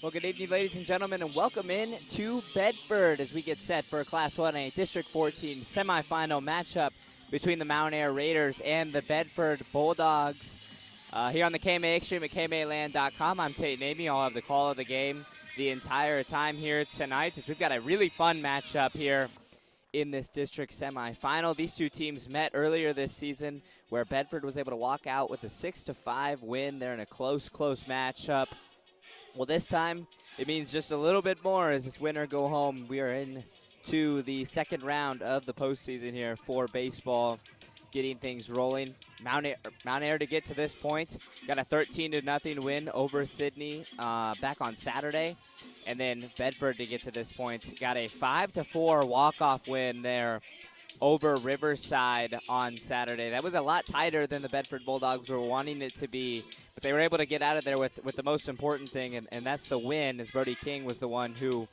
Well, good evening, ladies and gentlemen, and welcome in to Bedford as we get set for a Class 1A District 14 semifinal matchup between the Mount Air Raiders and the Bedford Bulldogs. Here on the KMA Extreme at KMAland.com, I'm Tate Navy. I'll have the call of the game the entire time here tonight as we've got a really fun matchup here in this district semifinal. These two teams met earlier this season where Bedford was able to walk out with a 6-5 win. They're in a close matchup. Well, this time it means just a little bit more as this winner go home. We are into the second round of the postseason here for baseball, getting things rolling. Mount Air to get to this point got a 13-0 win over Sydney back on Saturday, and then Bedford to get to this point got a 5-4 walk-off win there over Riverside on Saturday. That was a lot tighter than the Bedford Bulldogs were wanting it to be, but they were able to get out of there with the most important thing, and that's the win, as Brody King was the one who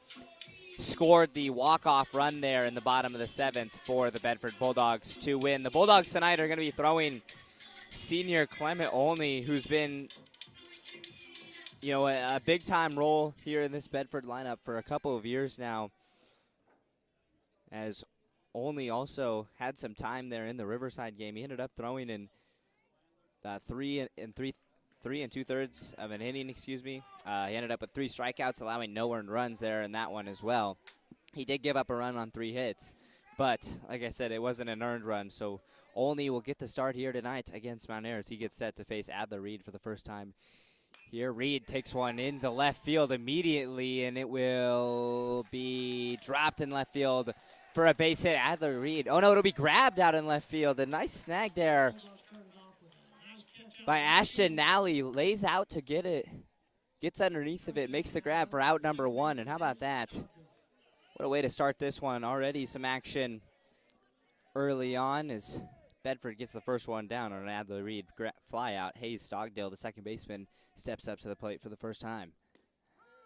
scored the walk-off run there in the bottom of the seventh for the Bedford Bulldogs to win. The Bulldogs tonight are going to be throwing senior Clement Olney, who's been a big-time role here in this Bedford lineup for a couple of years now, as Olney also had some time there in the Riverside game. He ended up throwing in 3 2/3 of an inning, He ended up with 3 strikeouts, allowing no earned runs there in that one as well. He did give up a run on 3 hits, but like I said, it wasn't an earned run. So Olney will get the start here tonight against Mount Air as he gets set to face Adler Reed for the first time. Here, Reed takes one into left field immediately, and it will be dropped in left field for a base hit. Adler Reed. Oh, no, it'll be grabbed out in left field. A nice snag there by Ashton Nally. Lays out to get it. Gets underneath of it. Makes the grab for out number 1. And how about that? What a way to start this one. Already some action early on as Bedford gets the first one down on an Adler Reed fly out. Hayes Stogdale, the second baseman, steps up to the plate for the first time.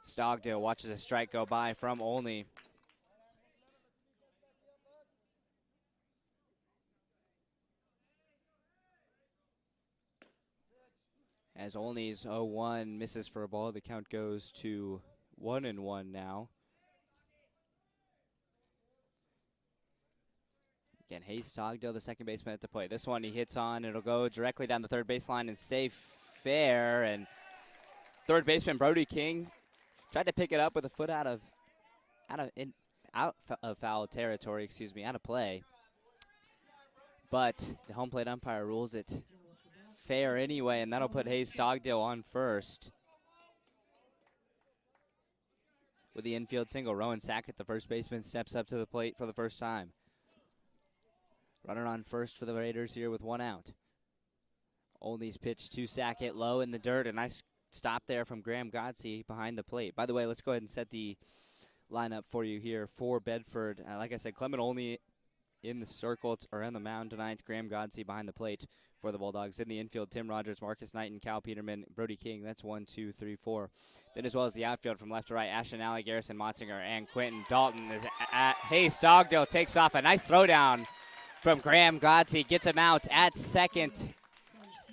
Stogdale watches a strike go by from Olney. As Olney's 0-1 misses for a ball, the count goes to 1-1 now. Again, Hayes Stogdale, the second baseman at the plate. This one he hits on. It'll go directly down the third baseline and stay fair. And third baseman Brody King tried to pick it up with a foot out of foul territory, out of play. But the home plate umpire rules it fair anyway, and that'll put Hayes Stogdale on first. With the infield single, Rowan Sackett, the first baseman, steps up to the plate for the first time. Runner on first for the Raiders here with 1 out. Olney's pitch to Sackett, low in the dirt. A nice stop there from Graham Godsey behind the plate. By the way, let's go ahead and set the lineup for you here for Bedford. Like I said, Clement Olney in the circle or on the mound tonight. Graham Godsey behind the plate for the Bulldogs. In the infield, Tim Rogers, Marcus Knighton, Cal Peterman, Brody King. That's 1, 2, 3, 4. Then as well as the outfield from left to right, Ashton Alley, Garrison Motzinger, and Quentin Dalton. Hayes Stogdale takes off. A nice throwdown from Graham Godsey. Gets him out at second.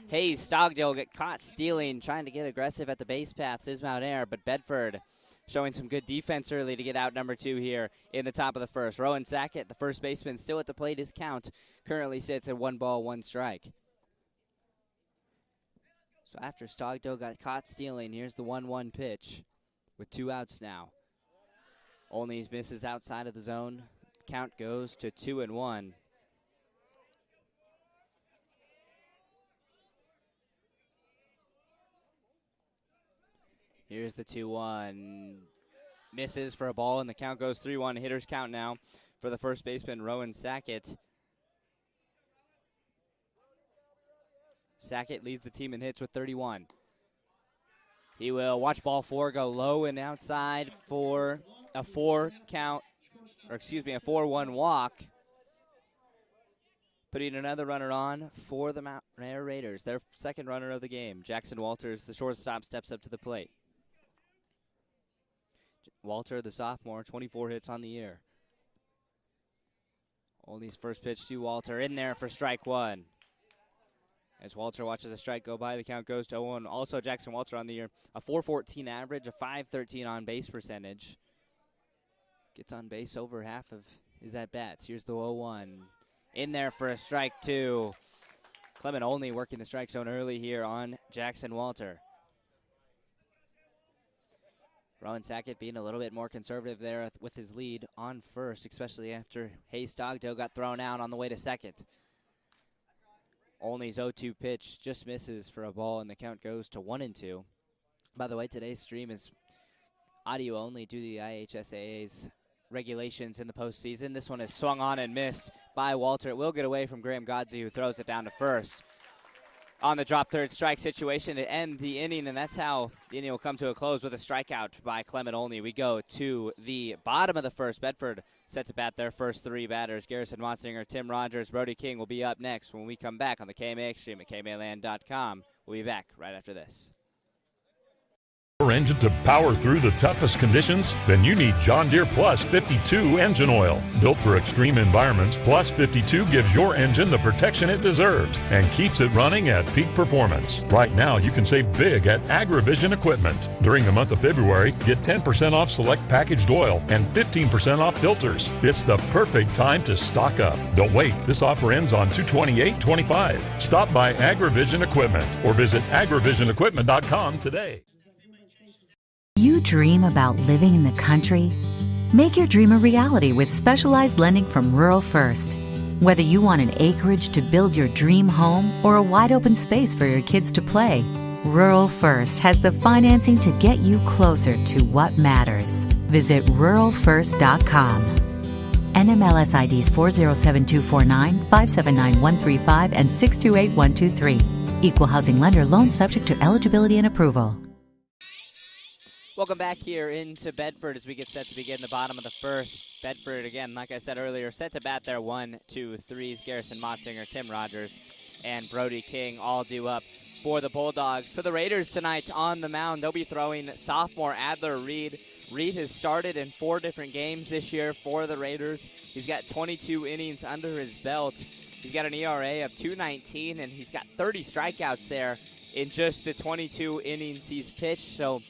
Hayes Stogdale get caught stealing, trying to get aggressive at the base paths is Mount Air, but Bedford showing some good defense early to get out number 2 here in the top of the first. Rowan Sackett, the first baseman, still at the plate. His count currently sits at 1 ball, 1 strike. So after Stogdale got caught stealing, here's the 1-1 pitch with 2 outs now. Olney misses outside of the zone. Count goes to 2-1. Here's the 2-1. Misses for a ball, and the count goes 3-1. Hitter's count now for the first baseman, Rowan Sackett. Sackett leads the team in hits with 31. He will watch ball 4 go low and outside for a 4-1 walk. Putting another runner on for the Mount Air Raiders, their second runner of the game. Jackson Walters, the shortstop, steps up to the plate. Walter, the sophomore, 24 hits on the year. Olney's first pitch to Walter in there for strike 1. As Walter watches a strike go by, the count goes to 0-1. Also, Jackson Walter on the year, a 414 average, a 513 on base percentage. Gets on base over half of his at-bats. Here's the 0-1. In there for a strike, two. Clement only working the strike zone early here on Jackson Walter. Rowan Sackett being a little bit more conservative there with his lead on first, especially after Hayes Stogdo got thrown out on the way to second. Olney's 0-2 pitch just misses for a ball, and the count goes to 1-2. By the way, today's stream is audio only due to the IHSAA's regulations in the postseason. This one is swung on and missed by Walter. It will get away from Graham Godse, who throws it down to first. On the drop third strike situation to end the inning, and that's how the inning will come to a close with a strikeout by Clement Olney. We go to the bottom of the first. Bedford set to bat their first three batters. Garrison Motsinger, Tim Rogers, Brody King will be up next when we come back on the KMA Extreme at KMAland.com. We'll be back right after this. Your engine to power through the toughest conditions? Then you need John Deere Plus 52 engine oil. Built for extreme environments, Plus 52 gives your engine the protection it deserves and keeps it running at peak performance. Right now, you can save big at AgriVision Equipment. During the month of February, get 10% off select packaged oil and 15% off filters. It's the perfect time to stock up. Don't wait. This offer ends on 2/28/25. Stop by AgriVision Equipment or visit agrivisionequipment.com today. You dream about living in the country? Make your dream a reality with specialized lending from Rural First. Whether you want an acreage to build your dream home or a wide open space for your kids to play, Rural First has the financing to get you closer to what matters. Visit ruralfirst.com. NMLS IDs 407249, 579135, and 628123. Equal housing lender. Loan subject to eligibility and approval. Welcome back here into Bedford as we get set to begin the bottom of the first. Bedford, again, like I said earlier, set to bat their 1, 2, 3s. Garrison Motsinger, Tim Rogers, and Brody King all due up for the Bulldogs. For the Raiders tonight on the mound, they'll be throwing sophomore Adler Reed. Reed has started in 4 different games this year for the Raiders. He's got 22 innings under his belt. He's got an ERA of 2.19, and he's got 30 strikeouts there in just the 22 innings he's pitched. So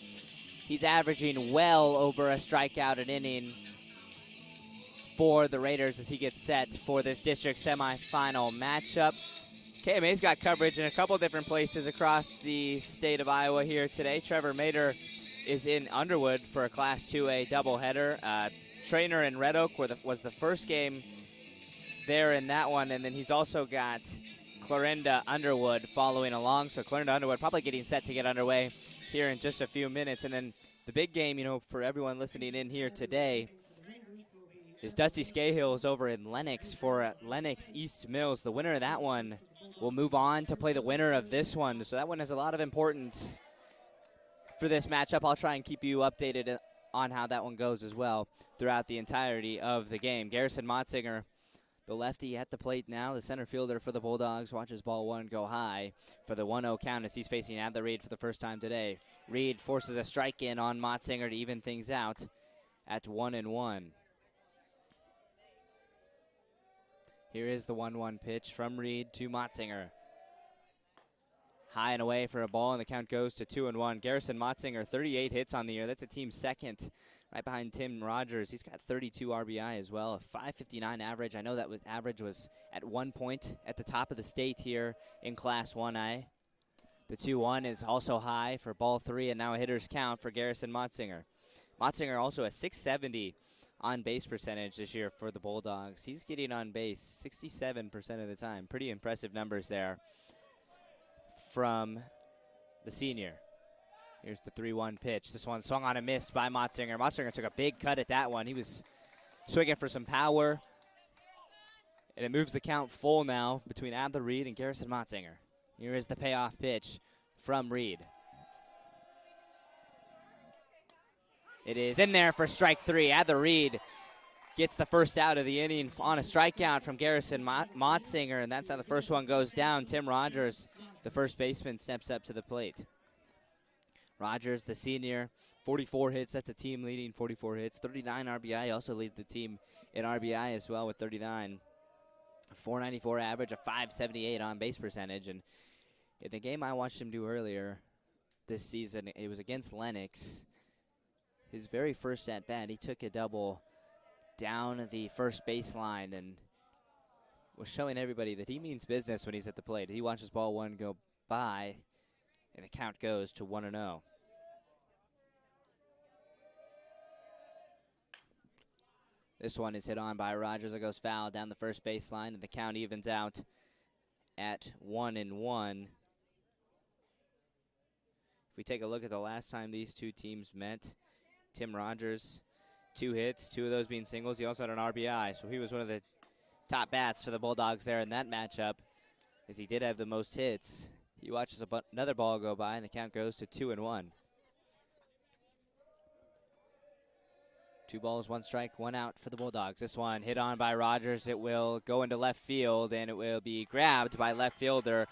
he's averaging well over a strikeout an inning for the Raiders as he gets set for this district semifinal matchup. KMA's got coverage in a couple different places across the state of Iowa here today. Trevor Mader is in Underwood for a Class 2A doubleheader. Trainer in Red Oak was the first game there in that one, and then he's also got Clarinda Underwood following along. So Clarinda Underwood probably getting set to get underway here in just a few minutes. And then the big game, for everyone listening in here today is Dusty Scahill's over in Lenox for Lenox East Mills. The winner of that one will move on to play the winner of this one. So that one has a lot of importance for this matchup. I'll try and keep you updated on how that one goes as well throughout the entirety of the game. Garrison Motsinger, the lefty at the plate now, the center fielder for the Bulldogs, watches ball one go high for the 1-0 count as he's facing Adler Reed for the first time today. Reed forces a strike in on Motsinger to even things out at 1-1. Here is the 1-1 pitch from Reed to Motsinger. High and away for a ball, and the count goes to 2-1. Garrison Motsinger, 38 hits on the year. That's a team second, right behind Tim Rogers. He's got 32 RBI as well, a 559 average. I know that average was at one point at the top of the state here in Class 1A. The 2-1 is also high for ball 3, and now a hitter's count for Garrison Motsinger. Motsinger also a 670 on base percentage this year for the Bulldogs. He's getting on base 67% of the time. Pretty impressive numbers there from the senior. Here's the 3-1 pitch. This one swung on and missed by Motsinger. Motsinger took a big cut at that one. He was swinging for some power, and it moves the count full now between Adler Reed and Garrison Motsinger. Here is the payoff pitch from Reed. It is in there for strike 3. Adler Reed gets the first out of the inning on a strikeout from Garrison Motsinger, and that's how the first one goes down. Tim Rogers, the first baseman, steps up to the plate. Rogers, the senior, 44 hits. That's a team leading 44 hits. 39 RBI, also leads the team in RBI as well with 39. A 494 average, a 578 on base percentage, and In the game I watched him do earlier this season, it was against Lennox. His very first at bat, he took a double down the first baseline and was showing everybody that he means business when he's at the plate. He watches ball one go by, and the count goes to 1-0. This one is hit on by Rogers. It goes foul down the first baseline, and the count evens out at 1-1. If we take a look at the last time these two teams met, Tim Rogers, 2 hits, 2 of those being singles. He also had an RBI, so he was one of the top bats for the Bulldogs there in that matchup, as he did have the most hits. He watches another ball go by, and the count goes to 2-1. 2 balls, 1 strike, 1 out for the Bulldogs. This one hit on by Rogers. It will go into left field, and it will be grabbed by left fielder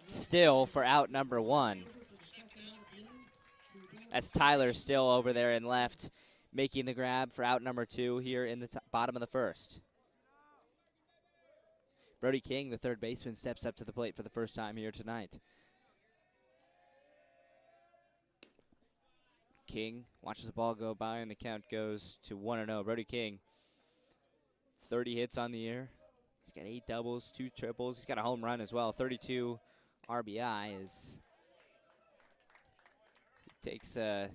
Still for out number 1. That's Tyler Still over there in left, making the grab for out number 2 here in the bottom of the first. Brody King, the third baseman, steps up to the plate for the first time here tonight. King watches the ball go by, and the count goes to 1-0. Brody King, 30 hits on the year. He's got 8 doubles, 2 triples. He's got a home run as well. 32 RBI as he takes a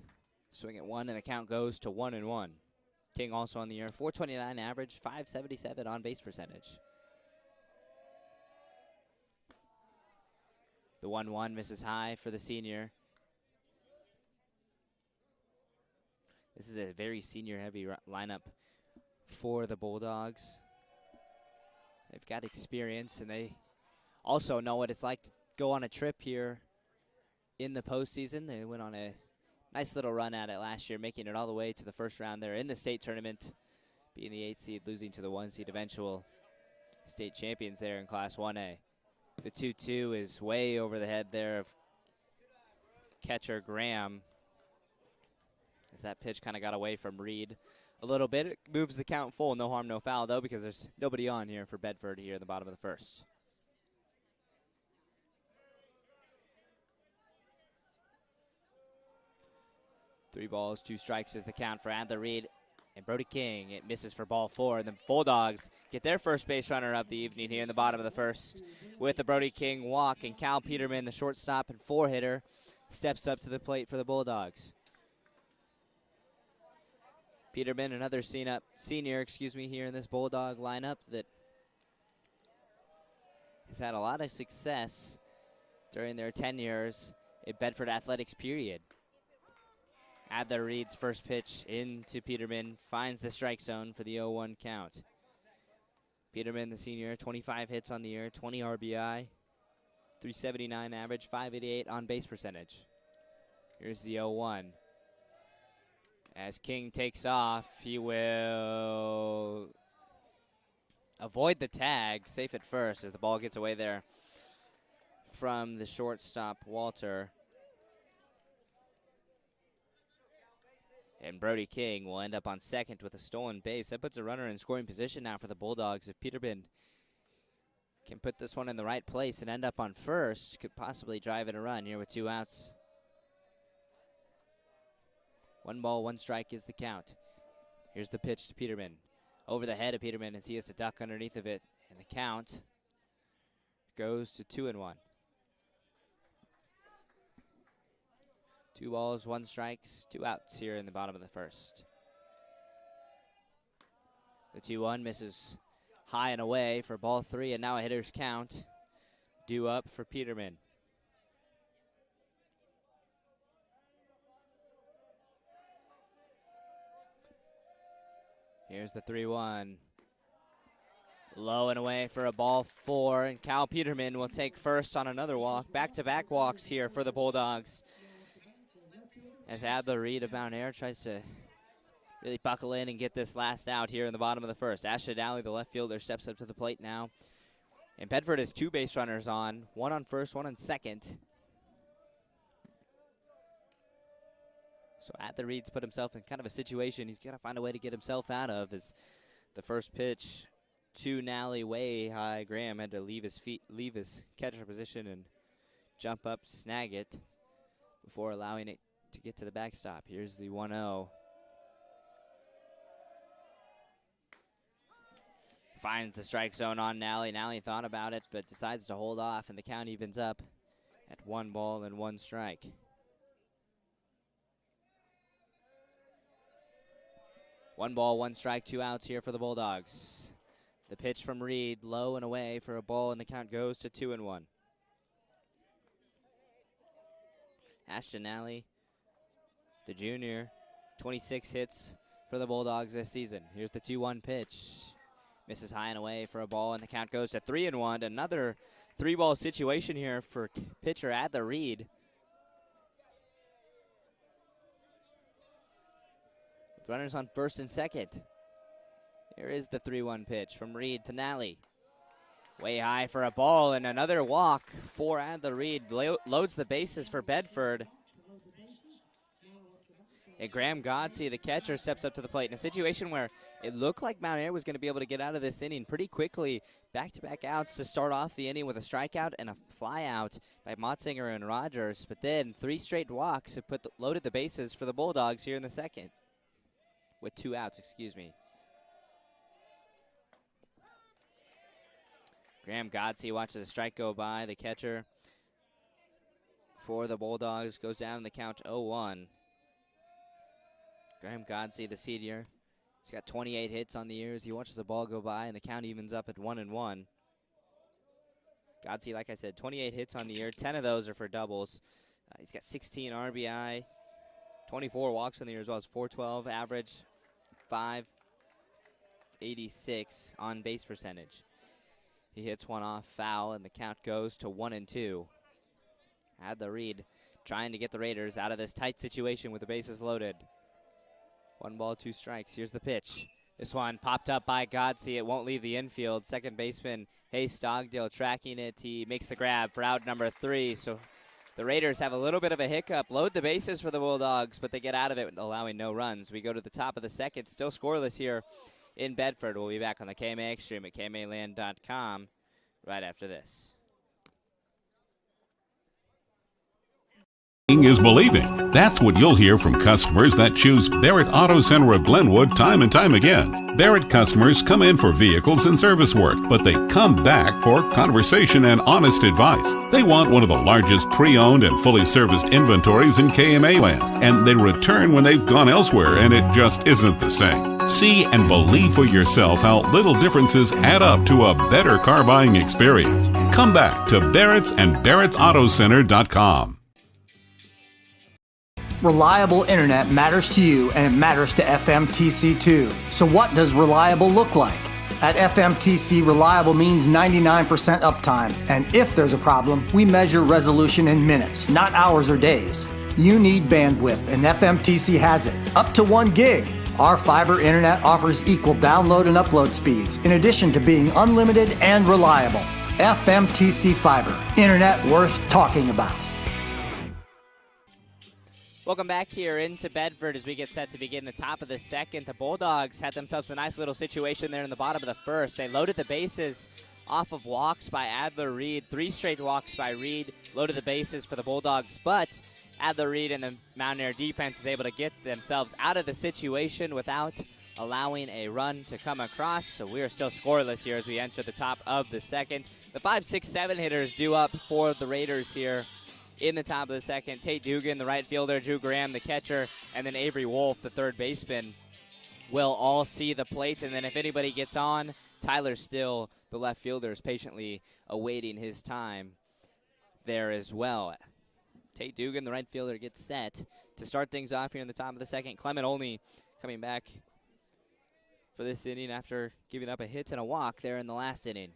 swing at 1, and the count goes to 1-1. King also on the year, 429 average, 577 on base percentage. The 1-1 misses high for the senior. This is a very senior-heavy lineup for the Bulldogs. They've got experience, and they also know what it's like to go on a trip here in the postseason. They went on a nice little run at it last year, making it all the way to the first round there in the state tournament, being the 8th seed, losing to the 1 seed eventual state champions there in Class 1A. The 2-2 is way over the head there of catcher Graham, as that pitch kind of got away from Reed a little bit. It moves the count full. No harm, no foul, though, because there's nobody on here for Bedford here in the bottom of the first. Three balls, 2 strikes is the count for Adler Reed and Brody King. It misses for ball 4, and the Bulldogs get their first base runner of the evening here in the bottom of the first with the Brody King walk, and Cal Peterman, the shortstop and 4-hitter, steps up to the plate for the Bulldogs. Peterman, another senior, here in this Bulldog lineup that has had a lot of success during their tenures in Bedford Athletics, period. Adler Reed's first pitch into Peterman finds the strike zone for the 0-1 count. Peterman, the senior, 25 hits on the year, 20 RBI, 379 average, 588 on base percentage. Here's the 0-1. As King takes off, he will avoid the tag, safe at first as the ball gets away there from the shortstop, Walter. And Brody King will end up on second with a stolen base. That puts a runner in scoring position now for the Bulldogs. If Peterman can put this one in the right place and end up on first, could possibly drive in a run here with 2 outs. 1 ball, 1 strike is the count. Here's the pitch to Peterman. Over the head of Peterman as he has a duck underneath of it. And the count goes to 2-1. 2 balls, 1 strikes, 2 outs here in the bottom of the first. The 2-1 misses high and away for ball 3, and now a hitter's count due up for Peterman. Here's the 3-1. Low and away for a ball 4, and Cal Peterman will take first on another walk. Back-to-back walks here for the Bulldogs, as Adler Reed of Mount Air tries to really buckle in and get this last out here in the bottom of the first. Ashton Alley, the left fielder, steps up to the plate now. And Bedford has 2 base runners on, 1 on first, 1 on second. So Adler Reed's put himself in kind of a situation he's got to find a way to get himself out of, as the first pitch to Nally way high. Graham had to leave his catcher position and jump up, snag it before allowing it to get to the backstop. Here's the 1-0. Finds the strike zone on Nally. Nally thought about it, but decides to hold off, and the count evens up at 1 ball and 1 strike. One ball, 1 strike, 2 outs here for the Bulldogs. The pitch from Reed, low and away for a ball, and the count goes to 2-1. Ashton Nally, the junior, 26 hits for the Bulldogs this season. Here's the 2-1 pitch. Misses high and away for a ball, and the count goes to 3-1. Another 3-ball situation here for pitcher Adler Reed. With runners on first and second. Here is the 3-1 pitch from Reed to Nally. Way high for a ball, and another walk for Adler Reed. Loads the bases for Bedford. And Graham Godsey, the catcher, steps up to the plate in a situation where it looked like Mount Air was going to be able to get out of this inning pretty quickly. Back-to-back outs to start off the inning with a strikeout and a flyout by Motzinger and Rogers. But then 3 straight walks have loaded the bases for the Bulldogs here in the second. With 2 outs, excuse me. Graham Godsey watches the strike go by. The catcher for the Bulldogs goes down in the count 0-1. Graham Godsey, the senior, he's got 28 hits on the year as he watches the ball go by, and the count evens up at 1-1. Godsey, like I said, 28 hits on the year. 10 of those are for doubles. He's got 16 RBI, 24 walks on the year as well as 412 average, 586 on base percentage. He hits one off foul, and the count goes to 1-2. Adler Reed trying to get the Raiders out of this tight situation with the bases loaded. 1 ball, 2 strikes. Here's the pitch. This one popped up by Godsey. It won't leave the infield. Second baseman Hayes Stogdale tracking it. He makes the grab for out number 3. So the Raiders have a little bit of a hiccup. Load the bases for the Bulldogs, but they get out of it, allowing no runs. We go to the top of the second. Still scoreless here in Bedford. We'll be back on the KMA Extreme at KMAland.com right after this. Is believing. That's what you'll hear from customers that choose Barrett Auto Center of Glenwood time and time again. Barrett customers come in for vehicles and service work, but they come back for conversation and honest advice. They want one of the largest pre-owned and fully serviced inventories in KMA land, and they return when they've gone elsewhere and it just isn't the same. See and believe for yourself how little differences add up to a better car buying experience. Come back to Barrett's and Barrett'sAutoCenter.com. Reliable internet matters to you, and it matters to FMTC too. So what does reliable look like? At FMTC, reliable means 99% uptime. And if there's a problem, we measure resolution in minutes, not hours or days. You need bandwidth, and FMTC has it. Up to 1 gig. Our fiber internet offers equal download and upload speeds, in addition to being unlimited and reliable. FMTC Fiber. Internet worth talking about. Welcome back here into Bedford as we get set to begin the top of the second. The Bulldogs had themselves a nice little situation there in the bottom of the first. They loaded the bases off of walks by Adler Reed. 3 straight walks by Reed loaded the bases for the Bulldogs, but Adler Reed and the Mount Air defense is able to get themselves out of the situation without allowing a run to come across. So we are still scoreless here as we enter the top of the second. The 5, 6, 7 hitters due up for the Raiders here in the top of the second. Tate Dugan, the right fielder, Drew Graham, the catcher, and then Avery Wolf, the third baseman, will all see the plate. And then if anybody gets on, Tyler Still, the left fielder, is patiently awaiting his time there as well. Tate Dugan, the right fielder, gets set to start things off here in the top of the second. Clement only coming back for this inning after giving up a hit and a walk there in the last inning.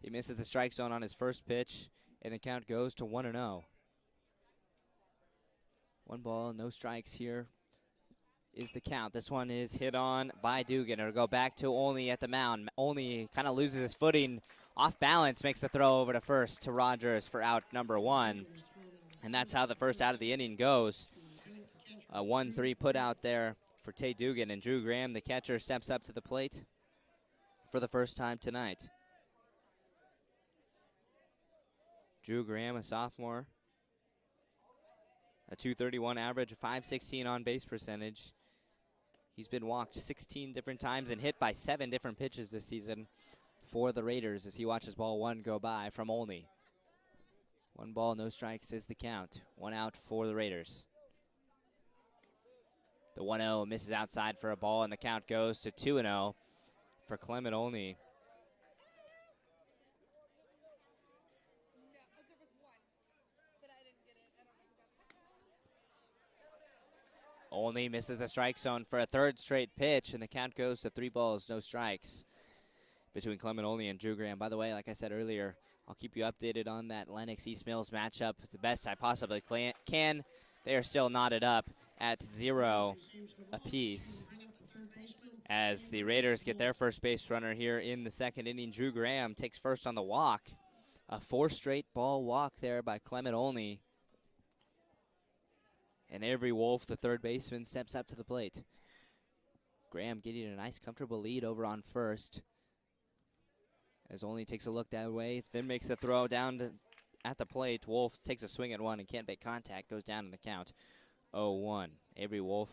He misses the strike zone on his first pitch, and the count goes to 1-0. 1 ball, no strikes here is the count. This one is hit on by Dugan. It'll go back to Olney at the mound. Olney kind of loses his footing, off balance, makes the throw over to first to Rogers for out number 1. And that's how the first out of the inning goes. A 1-3 put out there for Tate Dugan, and Drew Graham, the catcher, steps up to the plate. for the first time tonight. Drew Graham, a sophomore. A .231 average, a .516 on base percentage. He's been walked 16 different times and hit by 7 different pitches this season for the Raiders as he watches ball 1 go by from Olney. 1 ball, no strikes is the count. 1 out for the Raiders. The 1-0 misses outside for a ball, and the count goes to 2-0 for Clement Olney. Olney misses the strike zone for a 3rd straight pitch, and the count goes to 3 balls, no strikes between Clement Olney and Drew Graham. By the way, like I said earlier, I'll keep you updated on that Lennox East Mills matchup. It's the best I possibly can. They are still knotted up at 0 apiece as the Raiders get their first base runner here in the 2nd inning. Drew Graham takes first on the walk. A 4 straight ball walk there by Clement Olney. And Avery Wolf, the 3rd baseman, steps up to the plate. Graham getting a nice, comfortable lead over on first. As Olney takes a look that way, then makes a throw down at the plate. Wolf takes a swing at one and can't make contact. Goes down in the count. 0-1. Avery Wolf,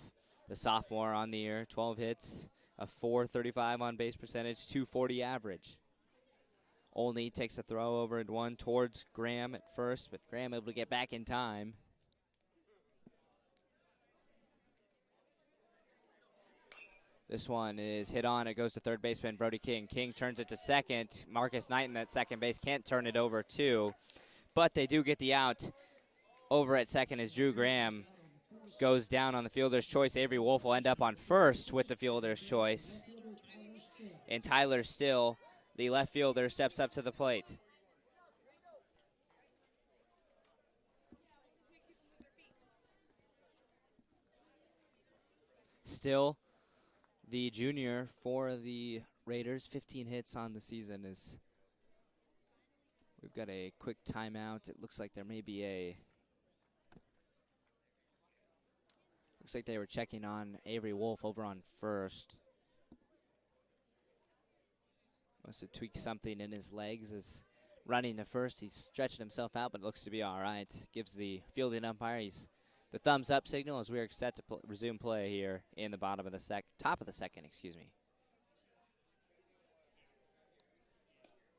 the sophomore on the year, 12 hits, a .435 on base percentage, .240 average. Olney takes a throw over and one towards Graham at first, but Graham able to get back in time. This one is hit on. It goes to 3rd baseman Brody King. King turns it to 2nd. Marcus Knighton at 2nd base can't turn it over too, but they do get the out over at 2nd as Drew Graham goes down on the fielder's choice. Avery Wolf will end up on first with the fielder's choice. And Tyler Still, the left fielder, steps up to the plate. Still, the junior for the Raiders, 15 hits on the season. Is we've got a quick timeout. It looks like there may be a. Looks like they were checking on Avery Wolf over on first. Must have tweaked something in his legs as running to first. He's stretching himself out, but it looks to be all right. Gives the fielding umpire the thumbs up signal as we are set to resume play here in the top of the 2nd, excuse me.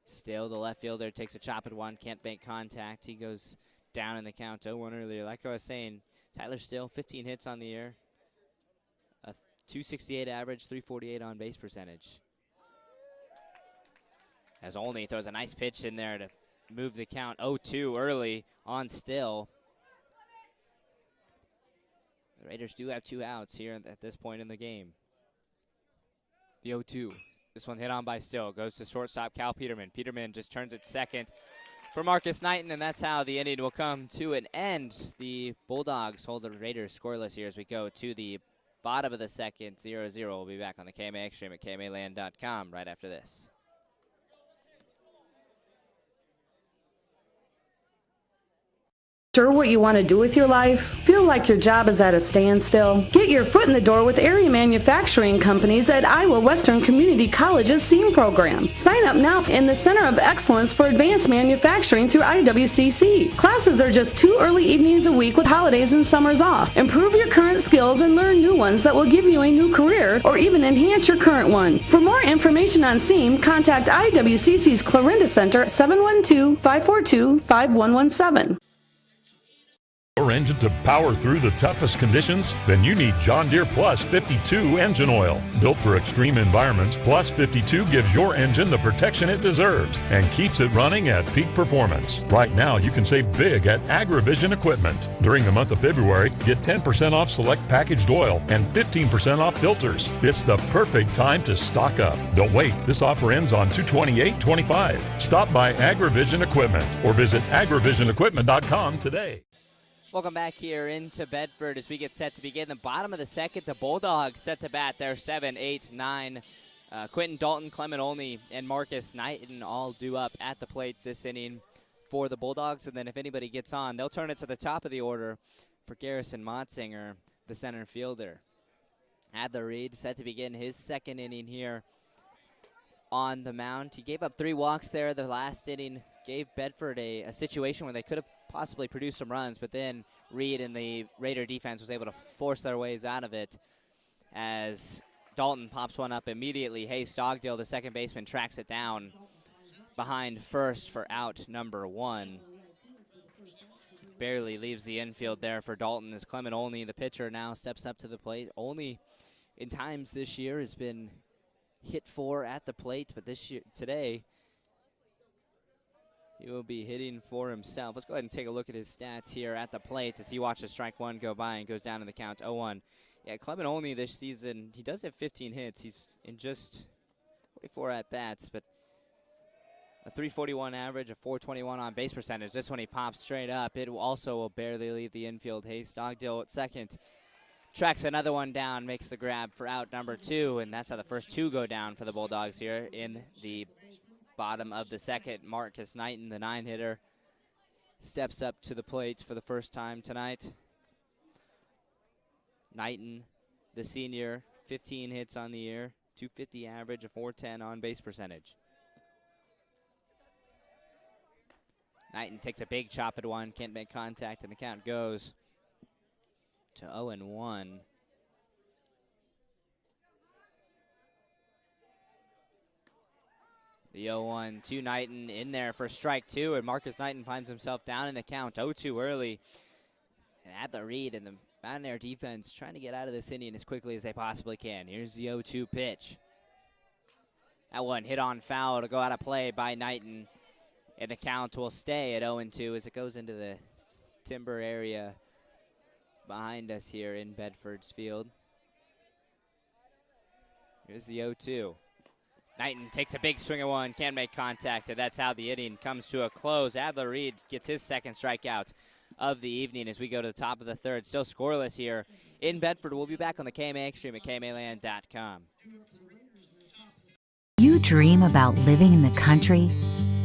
Still, the left fielder takes a chop at one, can't make contact. He goes down in the count. 0-1 earlier. Like I was saying, Tyler Still, 15 hits on the year, a .268 average, .348 on base percentage. As Olney throws a nice pitch in there to move the count. 0-2 early on Still. The Raiders do have 2 outs here at this point in the game. The 0-2. This one hit on by Still. Goes to shortstop Cal Peterman. Peterman just turns it 2nd for Marcus Knighton, and that's how the inning will come to an end. The Bulldogs hold the Raiders scoreless here as we go to the bottom of the 2nd, 0-0. We'll be back on the KMA Extreme at KMAland.com right after this. Sure what you want to do with your life? Feel like your job is at a standstill? Get your foot in the door with area manufacturing companies at Iowa Western Community College's SEAM program. Sign up now in the Center of Excellence for Advanced Manufacturing through IWCC. Classes are just 2 early evenings a week with holidays and summers off. Improve your current skills and learn new ones that will give you a new career or even enhance your current one. For more information on SEAM, contact IWCC's Clarinda Center at 712-542-5117. Your engine to power through the toughest conditions? Then you need John Deere Plus 52 engine oil. Built for extreme environments, Plus 52 gives your engine the protection it deserves and keeps it running at peak performance. Right now, you can save big at AgriVision Equipment. During the month of February, get 10% off select packaged oil and 15% off filters. It's the perfect time to stock up. Don't wait. This offer ends on 2/28/25. Stop by AgriVision Equipment or visit agrivisionequipment.com today. Welcome back here into Bedford as we get set to begin the bottom of the 2nd. The Bulldogs set to bat. They're 7, 8, 9. Quentin Dalton, Clement Olney, and Marcus Knighton all due up at the plate this inning for the Bulldogs. And then if anybody gets on, they'll turn it to the top of the order for Garrison Motzinger, the center fielder. Adler Reed set to begin his 2nd inning here on the mound. He gave up 3 walks there the last inning, gave Bedford a situation where they could have possibly produced some runs, but then Reed and the Raider defense was able to force their ways out of it as Dalton pops one up immediately. Hayes Stockdale, the second baseman, tracks it down behind first for out number 1. Barely leaves the infield there for Dalton as Clement Olney, the pitcher, now steps up to the plate. Olney in times this year has been hit 4 at the plate, but today he will be hitting for himself. Let's go ahead and take a look at his stats here at the plate as he watches strike 1 go by and goes down in the count 0-1. Yeah, Clement Olney this season, he does have 15 hits. He's in just 44 at-bats, but a 341 average, a 421 on base percentage. This one he pops straight up. It also will barely leave the infield. Hayes Stockdale at second. Tracks another one down, makes the grab for out number 2, and that's how the first 2 go down for the Bulldogs here in the bottom of the second. Marcus Knighton, the 9-hitter, steps up to the plate for the first time tonight. Knighton, the senior, 15 hits on the year, 250 average, a 410 on base percentage. Knighton takes a big chop at 1, can't make contact, and the count goes to 0-1. The 0-1 to Knighton in there for strike 2, and Marcus Knighton finds himself down in the count, 0-2 early. And at the read, and the Mountaineer defense trying to get out of this inning as quickly as they possibly can. Here's the 0-2 pitch. That one hit on foul to go out of play by Knighton, and the count will stay at 0-2 as it goes into the timber area behind us here in Bedford's field. Here's the 0-2. Knighton takes a big swing at 1, can't make contact, and that's how the inning comes to a close. Adler Reed gets his second strikeout of the evening as we go to the top of the third. Still scoreless here in Bedford. We'll be back on the KMA Extreme at KMAland.com. You dream about living in the country?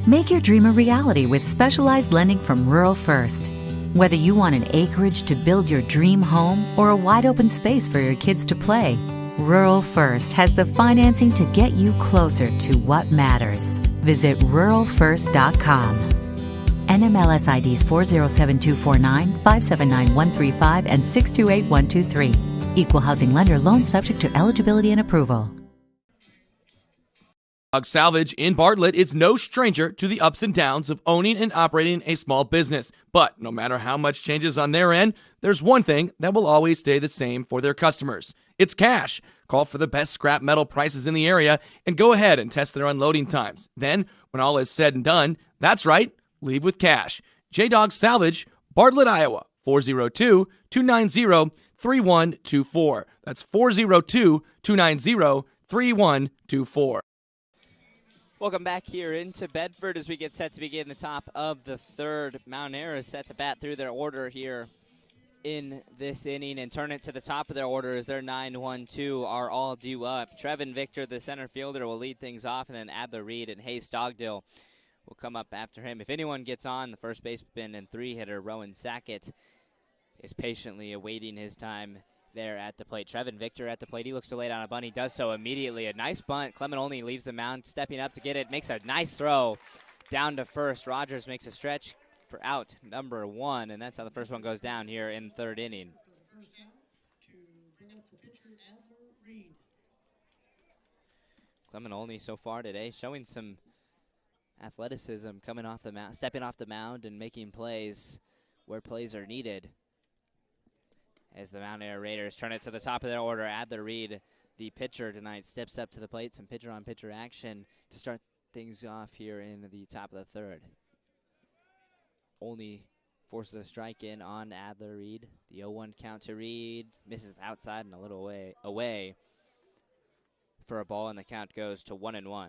Make your dream a reality with specialized lending from Rural First. Whether you want an acreage to build your dream home or a wide open space for your kids to play, Rural First has the financing to get you closer to what matters. Visit ruralfirst.com. NMLS IDs 407249, 579135, and 628123. Equal housing lender. Loan subject to eligibility and approval. Dog Salvage in Bartlett is no stranger to the ups and downs of owning and operating a small business. But no matter how much changes on their end, there's one thing that will always stay the same for their customers. It's cash. Call for the best scrap metal prices in the area and go ahead and test their unloading times. Then, when all is said and done, that's right, leave with cash. J-Dog Salvage, Bartlett, Iowa, 402-290-3124. That's 402-290-3124. Welcome back here into Bedford as we get set to begin the top of the third. Mountaineer is set to bat through their order here in this inning and turn it to the top of their order as their 9-1-2 are all due up. Trevin Victor, the center fielder, will lead things off, and then Adler Reed and Hayes Stockdale will come up after him. If anyone gets on, the first baseman and 3-hitter Rowan Sackett is patiently awaiting his time there at the plate. Trevin Victor at the plate. He looks to lay down a bunt. He does so immediately. A nice bunt. Clement Olney leaves the mound, stepping up to get it. Makes a nice throw down to first. Rogers makes a stretch for out number 1, and that's how the first one goes down here in the third inning. Clement Olney so far today showing some athleticism, coming off the mound, stepping off the mound and making plays where plays are needed. As the Mountaineer Raiders turn it to the top of their order, Adler Reed, the pitcher tonight, steps up to the plate. Some pitcher-on-pitcher action to start things off here in the top of the third. Olney forces a strike in on Adler Reed. The 0-1 count to Reed. Misses outside and a little away for a ball, and the count goes to 1-1.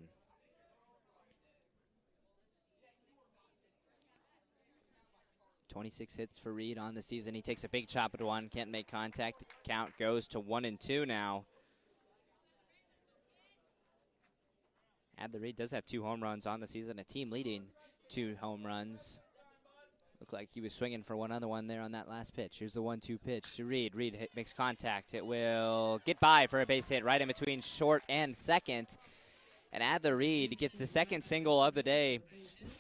.26 hits for Reed on the season. He takes a big chop at 1, can't make contact. Count goes to 1-2 now. Adler Reed does have 2 home runs on the season, a team leading 2 home runs. Looked like he was swinging for one other one there on that last pitch. Here's the 1-2 pitch to Reed. Reed makes contact. It will get by for a base hit right in between short and second. And Adler Reed gets the second single of the day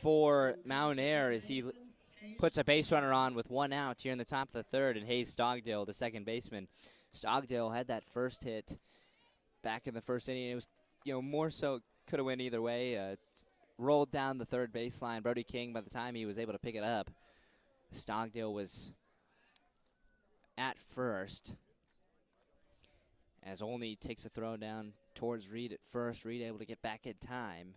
for Mount Air as he puts a base runner on with one out here in the top of the third, and Hayes Stogdale, the second baseman. Stogdale had that first hit back in the first inning. It was, more so could have went either way. Rolled down the third baseline. Brody King, by the time he was able to pick it up, Stogdale was at first. As Olney takes a throw down towards Reed at first. Reed able to get back in time.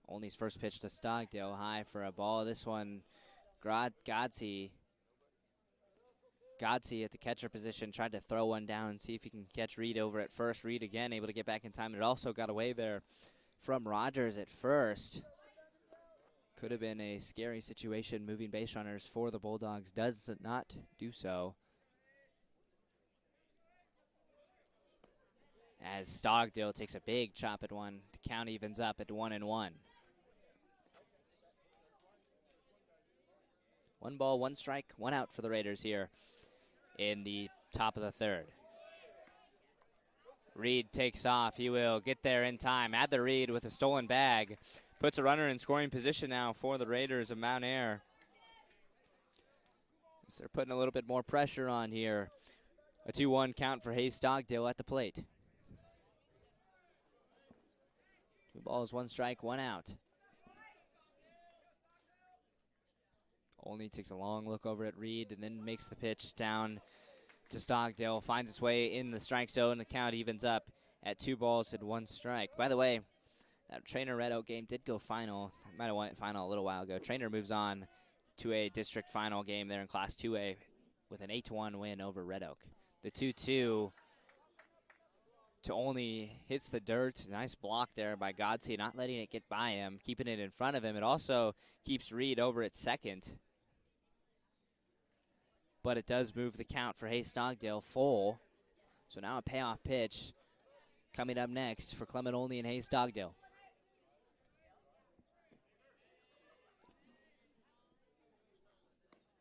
Olney's first pitch to Stogdale, high for a ball. This one, Godsey at the catcher position tried to throw one down and see if he can catch Reed over at first. Reed again able to get back in time. It also got away there from Rogers at first. Could have been a scary situation moving base runners for the Bulldogs. Does not do so. As Stogdale takes a big chop at one, the count evens up at 1-1. 1 ball, 1 strike, 1 out for the Raiders here in the top of the third. Reed takes off. He will get there in time. Adler Reed with a stolen bag. Puts a runner in scoring position now for the Raiders of Mount Air. So they're putting a little bit more pressure on here. A 2-1 count for Hayes Stogdale at the plate. 2 balls, 1 strike, 1 out. Olney takes a long look over at Reed and then makes the pitch down to Stogdale. Finds its way in the strike zone. The count evens up at 2 balls and 1 strike. By the way, that Trainer Red Oak game did go final. It might have went final a little while ago. Trainer moves on to a district final game there in Class 2A with an 8-1 win over Red Oak. The 2-2 to Olney hits the dirt. Nice block there by Godsey, not letting it get by him, keeping it in front of him. It also keeps Reed over at second. But it does move the count for Hayes Stogdale full. So now a payoff pitch coming up next for Clement Olney and Hayes Stogdale.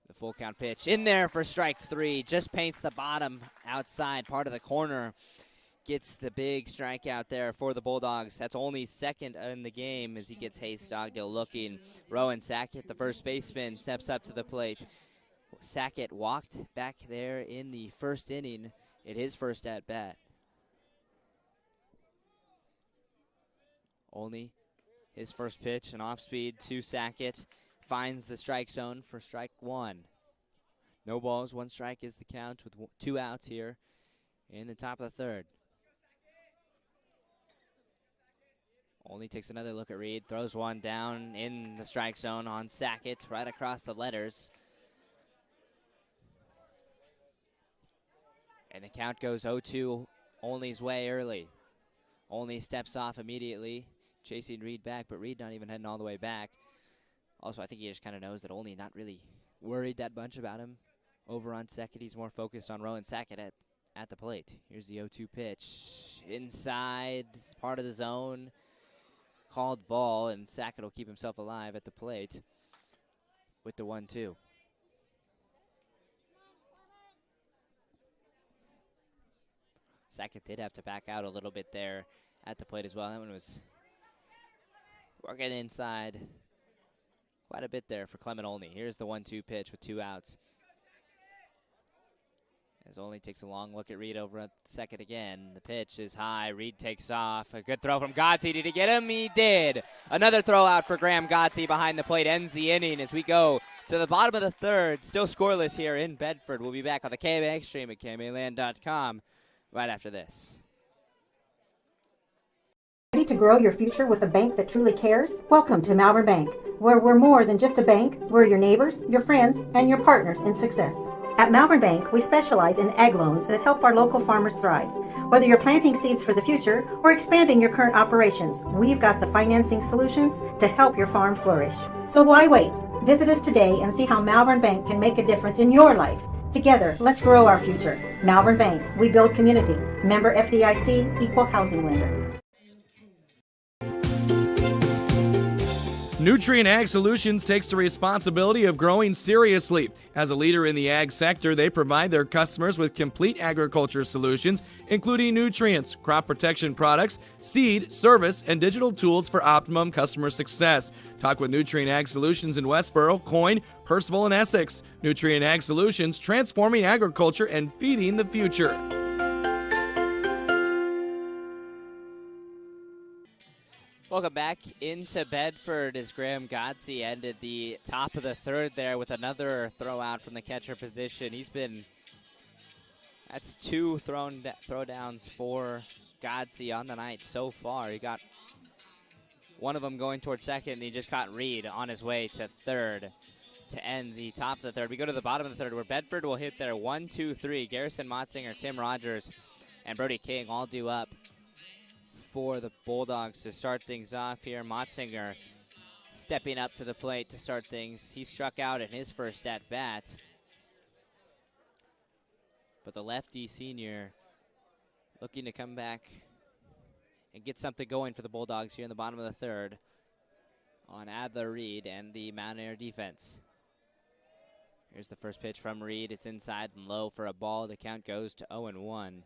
The full count pitch in there for strike 3. Just paints the bottom outside part of the corner. Gets the big strikeout there for the Bulldogs. That's only second in the game as he gets Hayes Stogdale looking. Rowan Sackett, the first baseman, steps up to the plate. Sackett walked back there in the first inning at his first at-bat. Olney, his first pitch, an off-speed to Sackett. Finds the strike zone for strike 1. No balls, 1 strike is the count with 2 outs here in the top of the third. Olney takes another look at Reed, throws one down in the strike zone on Sackett, right across the letters. And the count goes 0-2 Olney's way early. Olney steps off immediately, chasing Reed back, but Reed not even heading all the way back. Also, I think he just kind of knows that Olney not really worried that much about him. Over on second, he's more focused on Rowan Sackett at the plate. Here's the 0-2 pitch. Inside, this is part of the zone. Called ball, and Sackett will keep himself alive at the plate with the 1-2. Sackett did have to back out a little bit there at the plate as well. That one was working inside quite a bit there for Clement Olney. Here's the 1-2 pitch with 2 outs. As Olney takes a long look at Reed over at second again. The pitch is high. Reed takes off. A good throw from Godsey. Did he get him? He did. Another throw out for Graham Godsey behind the plate. Ends the inning as we go to the bottom of the third. Still scoreless here in Bedford. We'll be back on the KMA stream at KMAland.com right after this. Ready to grow your future with a bank that truly cares? Welcome to Malvern Bank, where we're more than just a bank. We're your neighbors, your friends, and your partners in success. At Malvern Bank, we specialize in ag loans that help our local farmers thrive. Whether you're planting seeds for the future or expanding your current operations, we've got the financing solutions to help your farm flourish. So why wait? Visit us today and see how Malvern Bank can make a difference in your life. Together, let's grow our future. Malvern Bank, we build community. Member FDIC, Equal Housing Lender. Nutrient Ag Solutions takes the responsibility of growing seriously. As a leader in the ag sector, they provide their customers with complete agriculture solutions, including nutrients, crop protection products, seed, service, and digital tools for optimum customer success. Talk with Nutrient Ag Solutions in Westboro, Coyne, Percival, and Essex. Nutrient Ag Solutions, transforming agriculture and feeding the future. Welcome back into Bedford as Graham Godsey ended the top of the third there with another throw out from the catcher position. That's two throwdowns for Godsey on the night so far. He got one of them going towards second, and he just caught Reed on his way to third to end the top of the third. We go to the bottom of the third where Bedford will hit their 1, 2, 3. Garrison Motzinger, Tim Rogers, and Brody King all due up for the Bulldogs to start things off here. Motzinger stepping up to the plate to start things. He struck out in his first at-bat. But the lefty senior looking to come back and get something going for the Bulldogs here in the bottom of the third on Adler Reed and the Mount Air defense. Here's the first pitch from Reed. It's inside and low for a ball. The count goes to 0-1.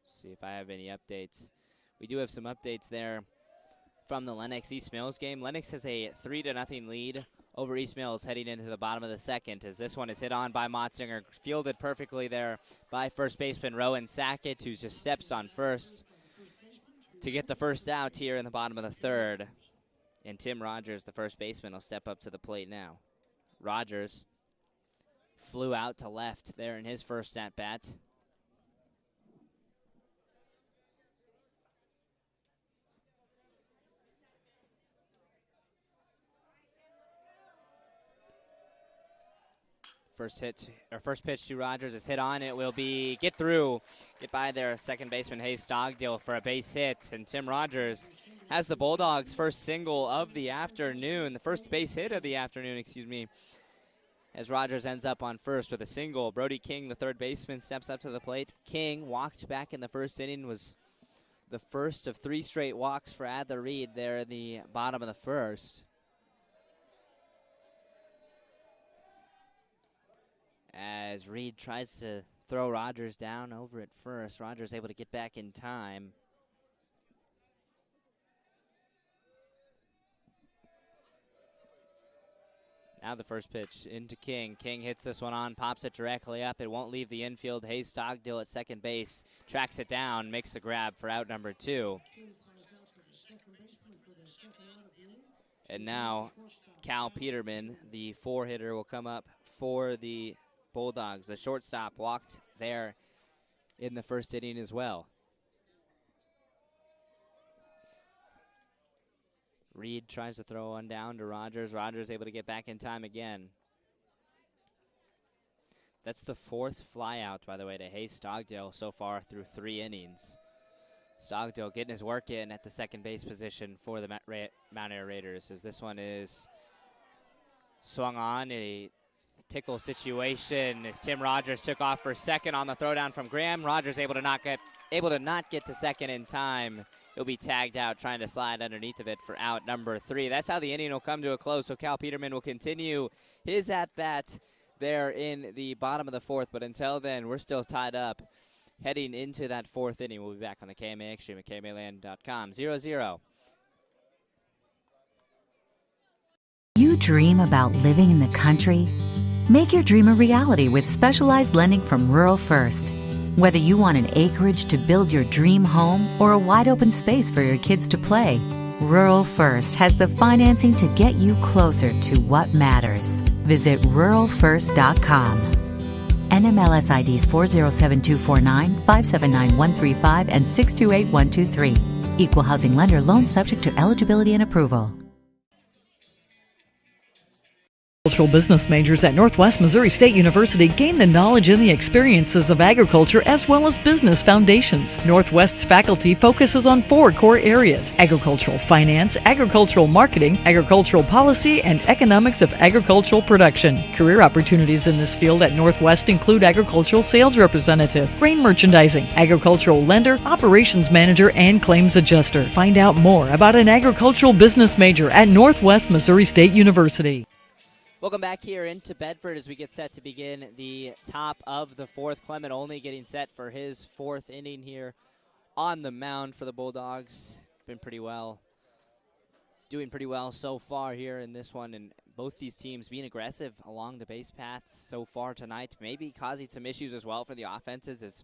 See if I have any updates. We do have some updates there from the Lennox East Mills game. Lennox has a 3-0 lead over East Mills heading into the bottom of the second, as this one is hit on by Motzinger, fielded perfectly there by first baseman Rowan Sackett, who just steps on first to get the first out here in the bottom of the third. And Tim Rogers, the first baseman, will step up to the plate now. Rogers flew out to left there in his first at-bat. First pitch to Rogers is hit on. It will be get by their second baseman Hayes Stogdill for a base hit, and Tim Rogers has the Bulldogs' first single of the afternoon, the first base hit of the afternoon, as Rogers ends up on first with a single. Brody King, the third baseman, steps up to the plate. King walked back in the first inning, was the first of 3 straight walks for Adler Reed there in the bottom of the first. As Reed tries to throw Rogers down over at first. Rogers able to get back in time. Now the first pitch into King. King hits this one on, pops it directly up. It won't leave the infield. Hayes Stogdill at second base tracks it down, makes the grab for out number 2. And now Cal Peterman, the 4-hitter, will come up for the Bulldogs. The shortstop walked there in the first inning as well. Reed tries to throw one down to Rogers. Rogers able to get back in time again. That's the 4th flyout, by the way, to Hayes Stogdill so far through 3 innings. Stogdill getting his work in at the second base position for the Mount Air Raiders, as this one is swung on. A pickle situation as Tim Rogers took off for second on the throwdown from Graham. Rogers able to not get to second in time. He'll be tagged out trying to slide underneath of it for out number 3. That's how the inning will come to a close. So Cal Peterman will continue his at-bat there in the bottom of the 4th. But until then, we're still tied up heading into that 4th inning. We'll be back on the KMA Extreme at KMAland.com. 0-0. You dream about living in the country? Make your dream a reality with specialized lending from Rural First. Whether you want an acreage to build your dream home or a wide open space for your kids to play, Rural First has the financing to get you closer to what matters. Visit ruralfirst.com. NMLS IDs 407249, 579135, and 628123. Equal housing lender. Loan subject to eligibility and approval. Agricultural business majors at Northwest Missouri State University gain the knowledge and the experiences of agriculture as well as business foundations. Northwest's faculty focuses on 4 core areas: agricultural finance, agricultural marketing, agricultural policy, and economics of agricultural production. Career opportunities in this field at Northwest include agricultural sales representative, grain merchandising, agricultural lender, operations manager, and claims adjuster. Find out more about an agricultural business major at Northwest Missouri State University. Welcome back here into Bedford as we get set to begin the top of the 4th. Clement Olney getting set for his 4th inning here on the mound for the Bulldogs. Been doing pretty well so far here in this one, and both these teams being aggressive along the base paths so far tonight, maybe causing some issues as well for the offenses as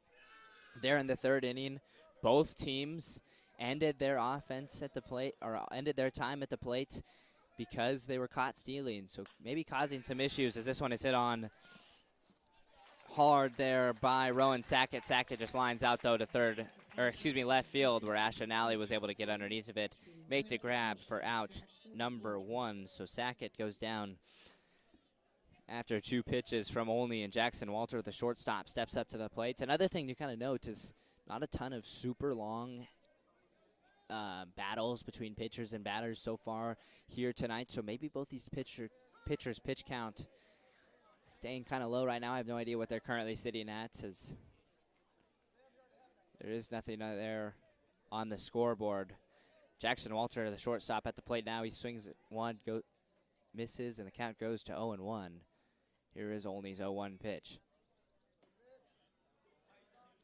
they're in the 3rd inning. Both teams ended their offense at the plate, or ended their time at the plate, because they were caught stealing, so maybe causing some issues as this one is hit on hard there by Rowan Sackett. Sackett just lines out, though, to left field, where Ashton Alley was able to get underneath of it, make the grab for out number 1. So Sackett goes down after 2 pitches from Olney, and Jackson Walter, the shortstop, steps up to the plate. Another thing to kind of note is not a ton of super long battles between pitchers and batters so far here tonight, so maybe both these pitchers' pitch count staying kind of low right now. I have no idea what they're currently sitting at, as there is nothing there on the scoreboard. Jackson Walter, the shortstop, at the plate now. He swings at 1, misses, and the count goes to 0-1. Here is Olney's 0-1 pitch.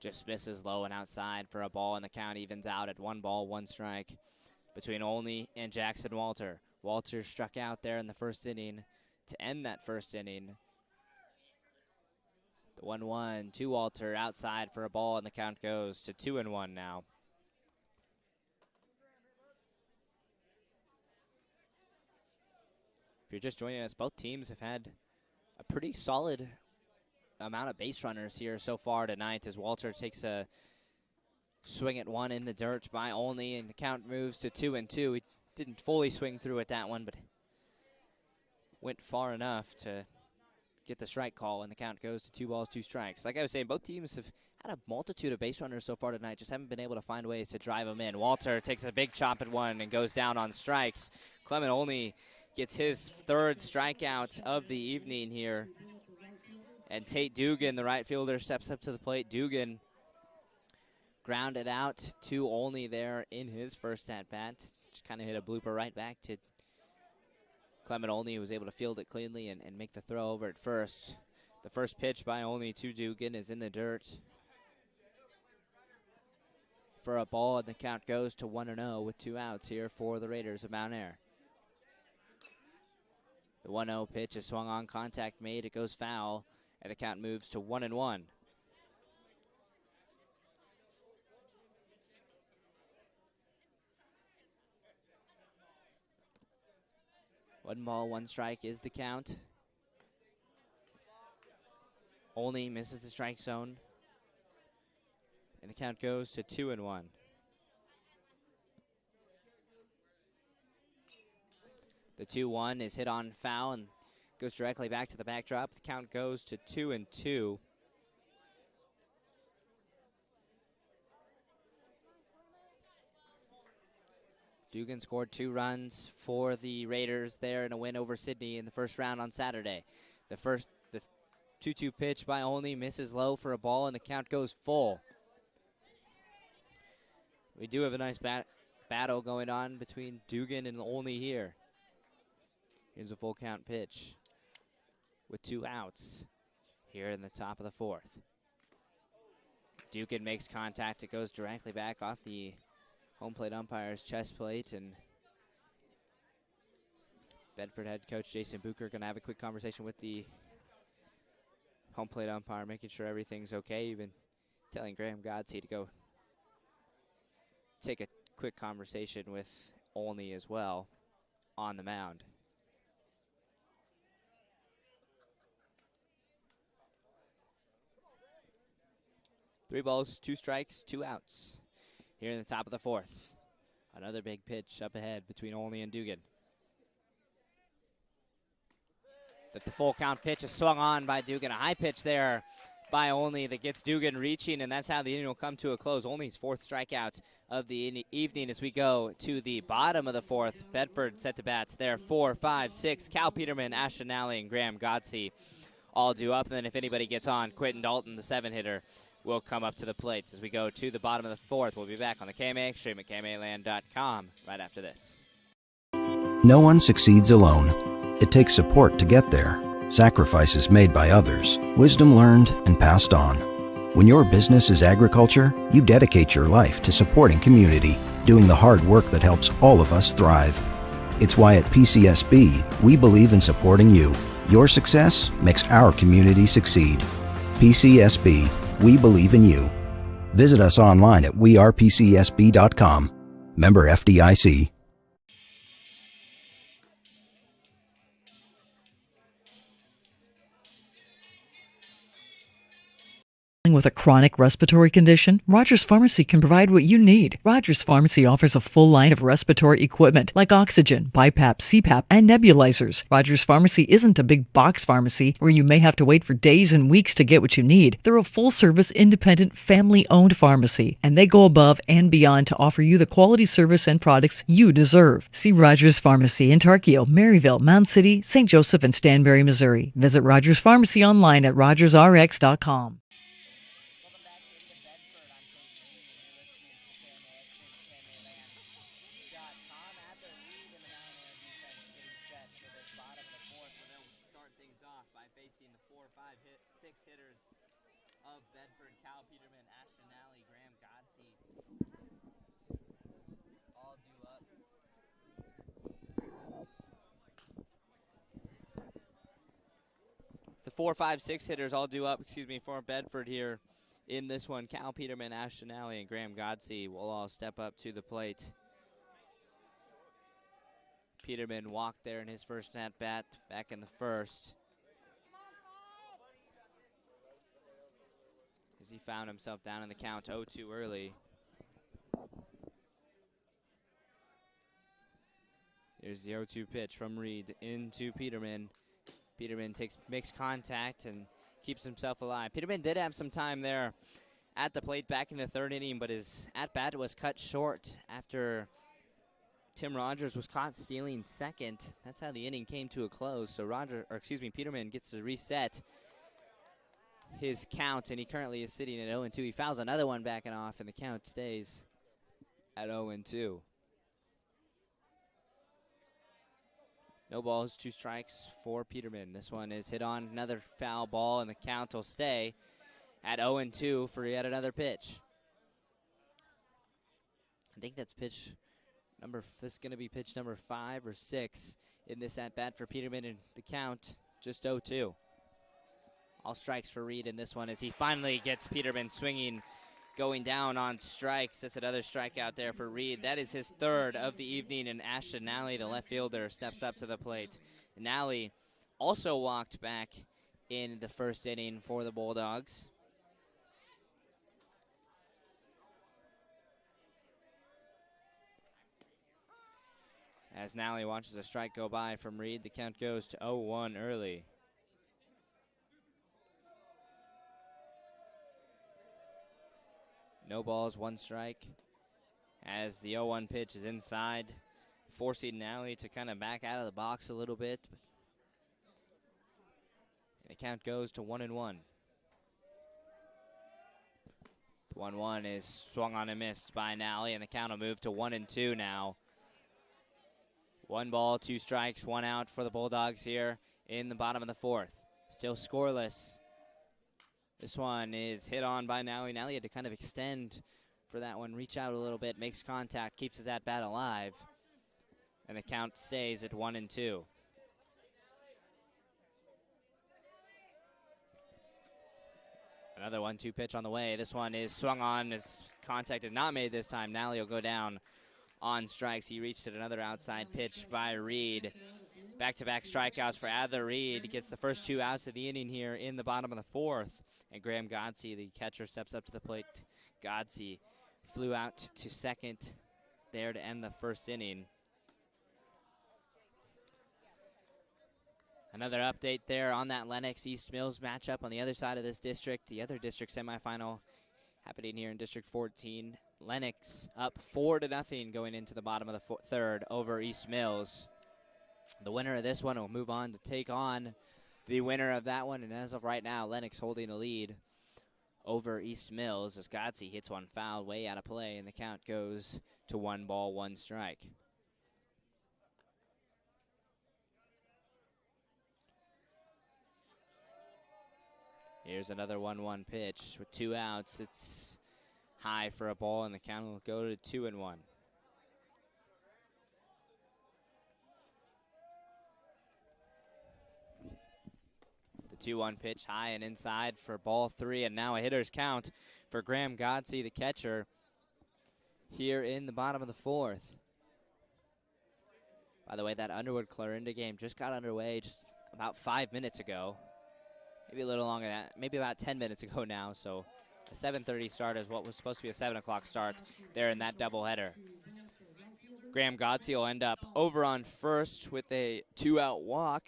Just misses low and outside for a ball, and the count evens out at 1 ball, 1 strike between Olney and Jackson Walter. Walter struck out there in the 1st inning to end that 1st inning. The 1-1 to Walter, outside for a ball, and the count goes to 2-1 now. If you're just joining us, both teams have had a pretty solid amount of base runners here so far tonight, as Walter takes a swing at 1 in the dirt by Olney, and the count moves to 2-2. He didn't fully swing through at that one, but went far enough to get the strike call, and the count goes to 2 balls, 2 strikes. Like I was saying, both teams have had a multitude of base runners so far tonight, just haven't been able to find ways to drive them in. Walter takes a big chop at 1 and goes down on strikes. Clement Olney gets his 3rd strikeout of the evening here. And Tate Dugan, the right fielder, steps up to the plate. Dugan grounded out to Olney there in his first at-bat. Just kind of hit a blooper right back to Clement Olney, who was able to field it cleanly and make the throw over at first. The first pitch by Olney to Dugan is in the dirt for a ball, and the count goes to 1-0 with 2 outs here for the Raiders of Mount Ayr. The 1-0 pitch is swung on, contact made, it goes foul, and the count moves to 1-1. One ball, 1 strike is the count. Olney misses the strike zone, and the count goes to 2-1. The 2-1 is hit on foul and goes directly back to the backdrop. The count goes to 2-2. Dugan scored 2 runs for the Raiders there in a win over Sydney in the first round on Saturday. The 2-2 pitch by Olney misses low for a ball, and the count goes full. We do have a nice battle going on between Dugan and Olney here. Here's a full count pitch with 2 outs here in the top of the 4th. Dugan makes contact. It goes directly back off the home plate umpire's chest plate, and Bedford head coach Jason Bucher going to have a quick conversation with the home plate umpire, making sure everything's okay. You've been telling Graham Godsey to go take a quick conversation with Olney as well on the mound. Three balls, 2 strikes, 2 outs here in the top of the 4th. Another big pitch up ahead between Olney and Dugan. That the full count pitch is swung on by Dugan. A high pitch there by Only that gets Dugan reaching, and that's how the inning will come to a close. Only's fourth strikeout of the evening as we go to the bottom of the fourth. Bedford set to bats there. 4, 5, 6. Cal Peterman, Ashton Nally, and Graham Godsey all due up. And then if anybody gets on, Quentin Dalton, the 7-hitter, will come up to the plate as we go to the bottom of the fourth. We'll be back on the KMA Extreme at KMAland.com right after this. No one succeeds alone. It takes support to get there. Sacrifices made by others, wisdom learned and passed on. When your business is agriculture, you dedicate your life to supporting community, doing the hard work that helps all of us thrive. It's why at PCSB, we believe in supporting you. Your success makes our community succeed. PCSB, we believe in you. Visit us online at wearepcsb.com. Member FDIC. With a chronic respiratory condition, Rogers Pharmacy can provide what you need. Rogers Pharmacy offers a full line of respiratory equipment like oxygen, BiPAP, CPAP, and nebulizers. Rogers Pharmacy isn't a big box pharmacy where you may have to wait for days and weeks to get what you need. They're a full-service, independent, family-owned pharmacy, and they go above and beyond to offer you the quality service and products you deserve. See Rogers Pharmacy in Tarkio, Maryville, Mound City, St. Joseph, and Stanberry, Missouri. Visit Rogers Pharmacy online at rogersrx.com. Facing the 4, 5, 6 hitters of Bedford, Cal Peterman, Ashton Nally, Graham Godsey, all due up. The 4, 5, 6 hitters all due up, for Bedford here in this one. Cal Peterman, Ashton Nally, and Graham Godsey will all step up to the plate. Peterman walked there in his first at-bat back in the first. As he found himself down in the count 0-2 early. Here's the 0-2 pitch from Reed into Peterman. Peterman makes contact and keeps himself alive. Peterman did have some time there at the plate back in the third inning, but his at-bat was cut short after Tim Rogers was caught stealing second. That's how the inning came to a close. So Peterman gets to reset his count, and he currently is sitting at 0-2. He fouls another one backing off, and the count stays at 0-2. No balls, 2 strikes for Peterman. This one is hit on, another foul ball, and the count will stay at 0-2 for yet another pitch. I think that's this is going to be pitch number 5 or 6 in this at-bat for Peterman, and the count just 0-2. All strikes for Reed in this one as he finally gets Peterman swinging, going down on strikes. That's another strikeout there for Reed. That is his third of the evening, and Ashton Nally, the left fielder, steps up to the plate. Nally also walked back in the first inning for the Bulldogs. As Nally watches a strike go by from Reed, the count goes to 0-1 early. No balls, 1 strike. As the 0-1 pitch is inside, forcing Nally to kind of back out of the box a little bit. The count goes to 1-1. The 1-1 is swung on and missed by Nally, and the count will move to 1-2 now. 1 ball, 2 strikes, 1 out for the Bulldogs here in the bottom of the fourth. Still scoreless. This one is hit on by Nally. Nally had to kind of extend for that one, reach out a little bit, makes contact, keeps his at-bat alive. And the count stays at 1-2. Another 1-2 pitch on the way. This one is swung on. His contact is not made this time. Nally will go down on strikes. He reached at another outside pitch by Reed. Back-to-back strikeouts for Adler. Reed gets the first 2 outs of the inning here in the bottom of the fourth. And Graham Godsey, the catcher, steps up to the plate. Godsey flew out to second there to end the first inning. Another update there on that Lennox East Mills matchup on the other side of this district. The other district semifinal happening here in District 14. Lennox up 4-0 going into the bottom of the third over East Mills. The winner of this one will move on to take on the winner of that one. And as of right now, Lennox holding the lead over East Mills as Godsey hits one foul way out of play, and the count goes to 1 ball, 1 strike. Here's another 1-1 pitch with 2 outs. It's high for a ball, and the count will go to 2-1. The 2-1 pitch high and inside for ball 3, and now a hitter's count for Graham Godsey, the catcher, here in the bottom of the 4th. By the way, that Underwood-Clarinda game just got underway just about 5 minutes ago. Maybe a little longer than that, maybe about 10 minutes ago now. So a 7:30 start is what was supposed to be a 7 o'clock start there in that doubleheader. Graham Godsey will end up over on first with a 2-out walk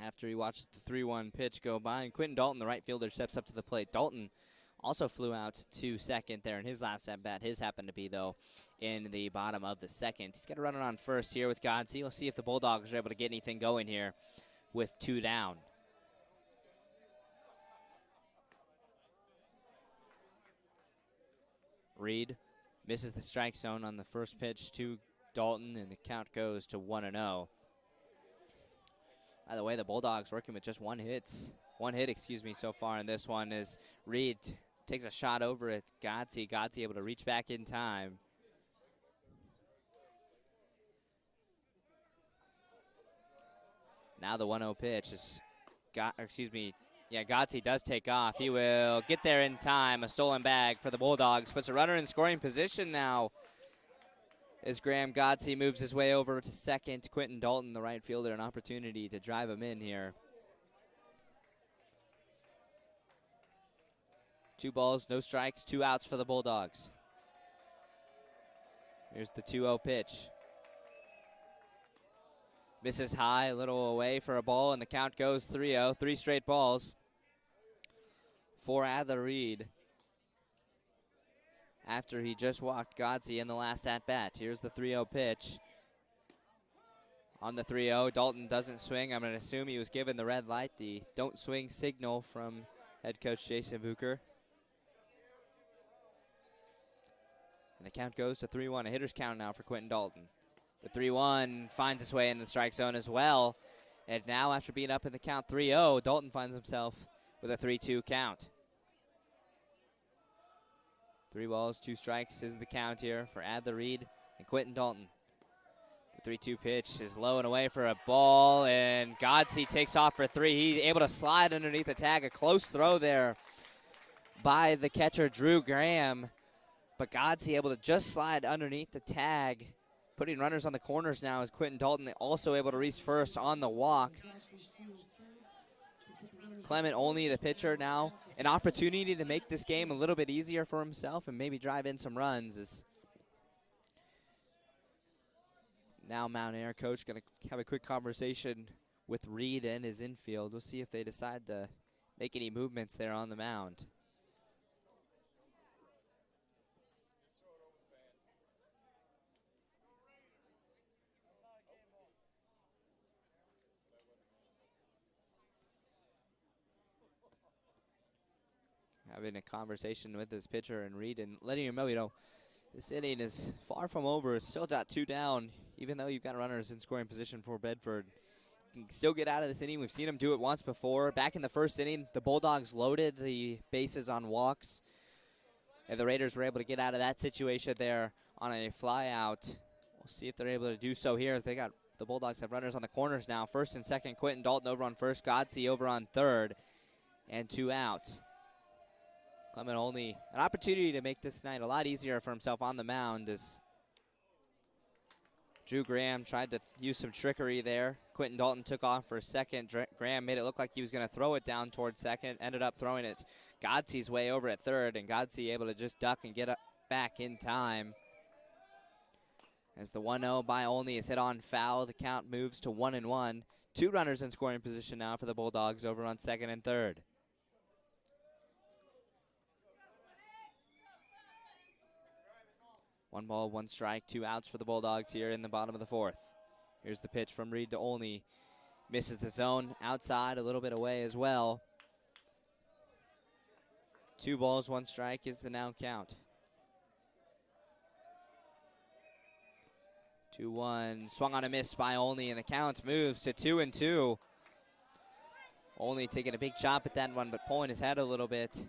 after he watches the 3-1 pitch go by. And Quentin Dalton, the right fielder, steps up to the plate. Dalton also flew out to second there in his last at-bat. His happened to be, though, in the bottom of the second. He's got a runner on first here with Godsey. We'll see if the Bulldogs are able to get anything going here with 2 down. Reed misses the strike zone on the first pitch to Dalton, and the count goes to 1-0. By the way, the Bulldogs working with just one hit, so far in this one as Reed takes a shot over at Godsey. Godsey able to reach back in time. Now the 1-0 pitch is Godsey does take off. He will get there in time. A stolen bag for the Bulldogs. Puts a runner in scoring position now as Graham Godsey moves his way over to second. Quentin Dalton, the right fielder, an opportunity to drive him in here. 2 balls, no strikes, 2 outs for the Bulldogs. Here's the 2-0 pitch. Misses high, a little away for a ball, and the count goes 3-0. 3 straight balls for Adler Reed after he just walked Godsey in the last at-bat. Here's the 3-0 pitch. On the 3-0, Dalton doesn't swing. I'm going to assume he was given the red light, the don't swing signal from head coach Jason Bucher. And the count goes to 3-1. A hitter's count now for Quentin Dalton. The 3-1 finds its way in the strike zone as well. And now after being up in the count 3-0, Dalton finds himself with a 3-2 count. 3 balls, 2 strikes is the count here for Adler Reed and Quentin Dalton. The 3-2 pitch is low and away for a ball, and Godsey takes off for 3. He's able to slide underneath the tag. A close throw there by the catcher, Drew Graham. But Godsey able to just slide underneath the tag, putting runners on the corners now as Quentin Dalton also able to reach first on the walk. Clement Olney, the pitcher, now an opportunity to make this game a little bit easier for himself and maybe drive in some runs. As now Mount Air coach going to have a quick conversation with Reed and his infield. We'll see if they decide to make any movements there on the mound. Having a conversation with his pitcher and Reed and letting him know, this inning is far from over. It's still got 2 down, even though you've got runners in scoring position for Bedford. You can still get out of this inning. We've seen him do it once before. Back in the first inning, the Bulldogs loaded the bases on walks, and the Raiders were able to get out of that situation there on a fly out. We'll see if they're able to do so here as the Bulldogs have runners on the corners now. First and second, Quentin Dalton over on first, Godsey over on third, and 2 outs. Clement Olney, an opportunity to make this night a lot easier for himself on the mound as Drew Graham tried to use some trickery there. Quentin Dalton took off for a second. Graham made it look like he was going to throw it down towards second, ended up throwing it Godsey's way over at third, and Godsey able to just duck and get back in time. As the 1-0 by Olney is hit on foul, the count moves to 1-1. 2 runners in scoring position now for the Bulldogs over on second and third. One ball, 1 strike, 2 outs for the Bulldogs here in the bottom of the fourth. Here's the pitch from Reed to Olney. Misses the zone outside, a little bit away as well. 2 balls, 1 strike is the now count. 2-1, swung on a miss by Olney, and the count moves to 2-2. Olney taking a big chop at that one, but pulling his head a little bit.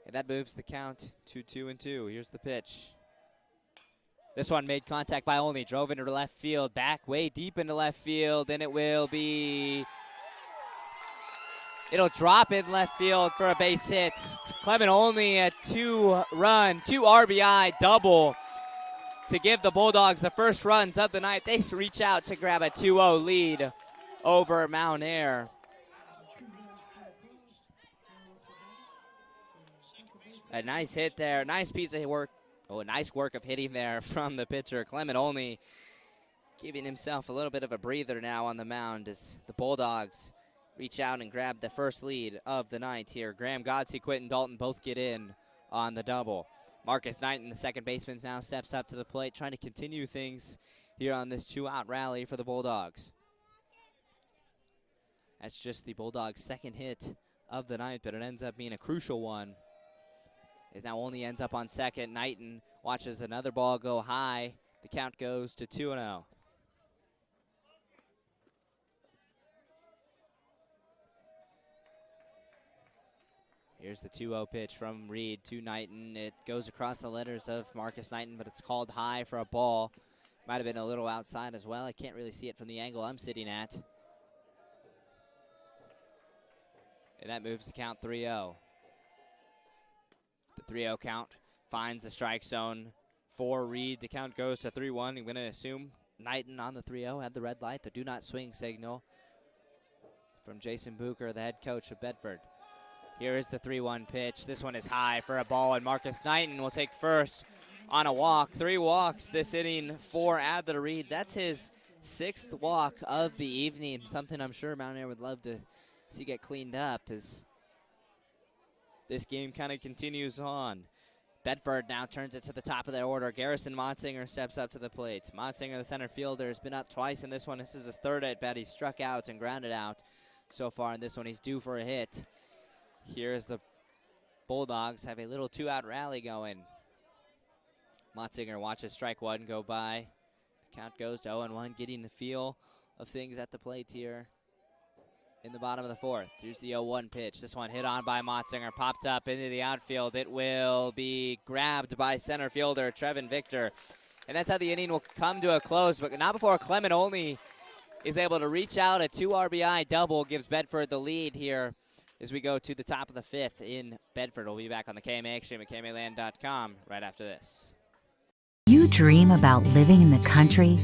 And that moves the count to 2-2. Here's the pitch. This one made contact by Olney, drove into left field, back way deep into left field, and it'll drop in left field for a base hit. Clement Olney a 2-run, 2 RBI double to give the Bulldogs the first runs of the night. They reach out to grab a 2-0 lead over Mount Air. A nice hit there, nice piece of work. Oh, a nice work of hitting there from the pitcher. Clement Olney giving himself a little bit of a breather now on the mound as the Bulldogs reach out and grab the first lead of the night here. Graham Godsey, Quentin Dalton both get in on the double. Marcus Knighton, the second baseman, now steps up to the plate, trying to continue things here on this 2-out rally for the Bulldogs. That's just the Bulldogs' second hit of the night, but it ends up being a crucial one. It now only ends up on second. Knighton watches another ball go high. The count goes to 2-0. Here's the 2-0 pitch from Reed to Knighton. It goes across the letters of Marcus Knighton, but it's called high for a ball. Might have been a little outside as well. I can't really see it from the angle I'm sitting at. And that moves the count 3-0. The 3-0 count finds the strike zone for Reed. The count goes to 3-1. I'm going to assume Knighton on the 3-0 had the red light, the do not swing signal from Jason Bucher, the head coach of Bedford. Here is the 3-1 pitch. This one is high for a ball, and Marcus Knighton will take first on a walk. 3 walks this inning for Adler Reed. That's his 6th walk of the evening, something I'm sure Mount Air would love to see get cleaned up as this game kind of continues on. Bedford now turns it to the top of their order. Garrison Motsinger steps up to the plate. Motsinger, the center fielder, has been up twice in this one. This is his 3rd at bat. He's struck out and grounded out so far in this one. He's due for a hit. Here's the Bulldogs have a little 2-out rally going. Motsinger watches strike 1 go by. The count goes to 0-1, getting the feel of things at the plate here in the bottom of the 4th. Here's the 0-1 pitch. This one hit on by Motsinger, popped up into the outfield. It will be grabbed by center fielder Trevin Victor. And that's how the inning will come to a close, but not before Clement Olney is able to reach out. A 2 RBI double gives Bedford the lead here as we go to the top of the 5th in Bedford. We'll be back on the KMA Extreme at KMAland.com right after this. You dream about living in the country?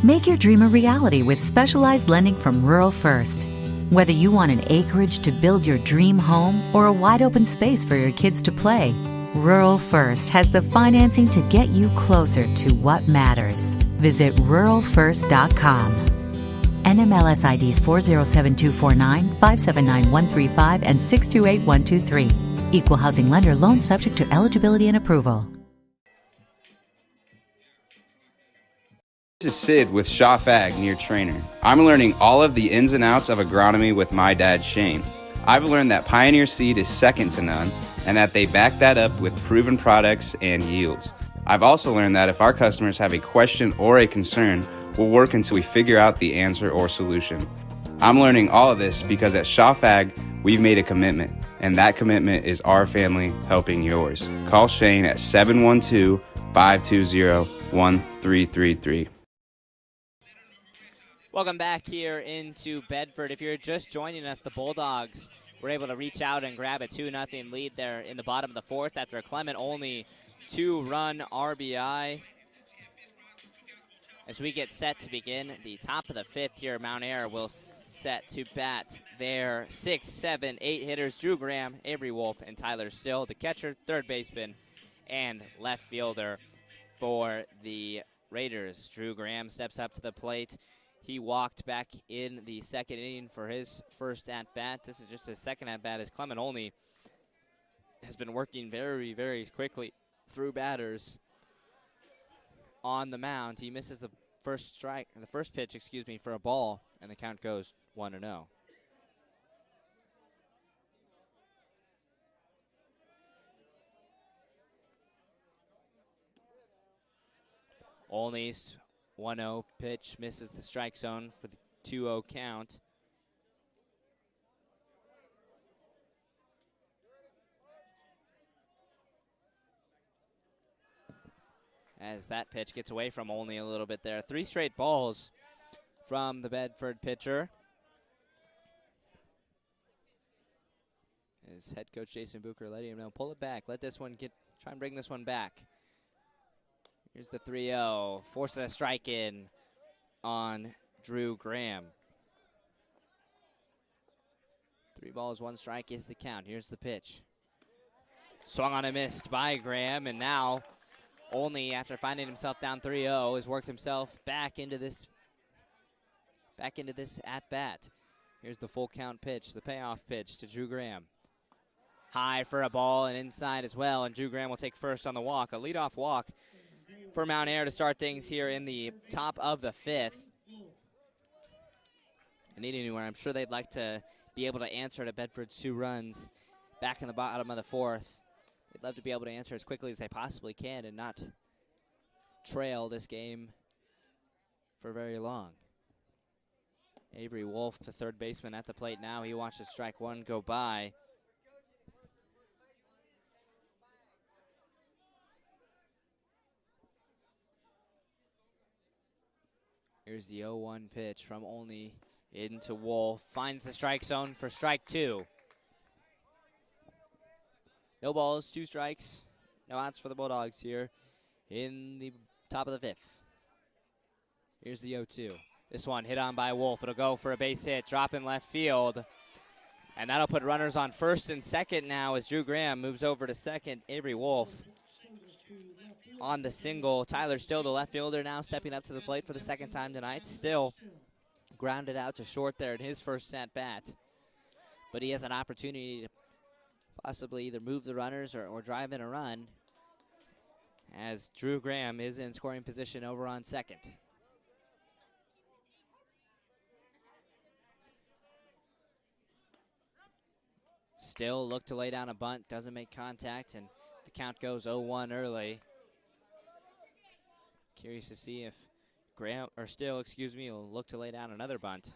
Make your dream a reality with specialized lending from Rural First. Whether you want an acreage to build your dream home or a wide open space for your kids to play, Rural First has the financing to get you closer to what matters. Visit ruralfirst.com. NMLS IDs 407249, 579135, and 628123. Equal housing lender. Loan subject to eligibility and approval. This is Sid with Schaff Ag near Trainer. I'm learning all of the ins and outs of agronomy with my dad, Shane. I've learned that Pioneer seed is second to none and that they back that up with proven products and yields. I've also learned that if our customers have a question or a concern, we'll work until we figure out the answer or solution. I'm learning all of this because at Schaff Ag, we've made a commitment, and that commitment is our family helping yours. Call Shane at 712-520-1333. Welcome back here into Bedford. If you're just joining us, the Bulldogs were able to reach out and grab a 2-0 lead there in the bottom of the 4th after Clement Olney 2-run RBI. As we get set to begin the top of the 5th here, Mount Air will set to bat their 6, 7, 8 hitters. Drew Graham, Avery Wolf, and Tyler Still, the catcher, 3rd baseman, and left fielder for the Raiders. Drew Graham steps up to the plate. He walked back in the second inning for his first at-bat. This is just his second at-bat as Clement Olney has been working very, very quickly through batters on the mound. He misses the first pitch, for a ball, and the count goes 1-0. Olney's 1-0 pitch misses the strike zone for the 2-0 count. As that pitch gets away from Olney a little bit there. 3 straight balls from the Bedford pitcher. His head coach Jason Bucher letting him know, pull it back. Let this one try and bring this one back. Here's the 3-0. Forces a strike in on Drew Graham. 3 balls, 1 strike is the count. Here's the pitch. Swung on and missed by Graham, and now Olney, after finding himself down 3-0, has worked himself back into this at-bat. Here's the full count pitch, the payoff pitch to Drew Graham. High for a ball and inside as well, and Drew Graham will take first on the walk. A leadoff walk for Mount Air to start things here in the top of the 5th. An inning where I'm sure they'd like to be able to answer to Bedford's 2 runs back in the bottom of the 4th. They'd love to be able to answer as quickly as they possibly can and not trail this game for very long. Avery Wolf, the third baseman, at the plate now. He watches strike 1 go by. Here's the 0-1 pitch from Olney into Wolf. Finds the strike zone for strike 2. No balls, 2 strikes, no outs for the Bulldogs here in the top of the 5th. Here's the 0-2. This one hit on by Wolf. It'll go for a base hit, drop in left field. And that'll put runners on first and second now as Drew Graham moves over to second. Avery Wolf on the single. Tyler Still, the left fielder, now stepping up to the plate for the second time tonight. Still grounded out to short there in his first at-bat. But he has an opportunity to possibly either move the runners or drive in a run as Drew Graham is in scoring position over on second. Still look to lay down a bunt, doesn't make contact, and the count goes 0-1 early. Curious to see if Still will look to lay down another bunt,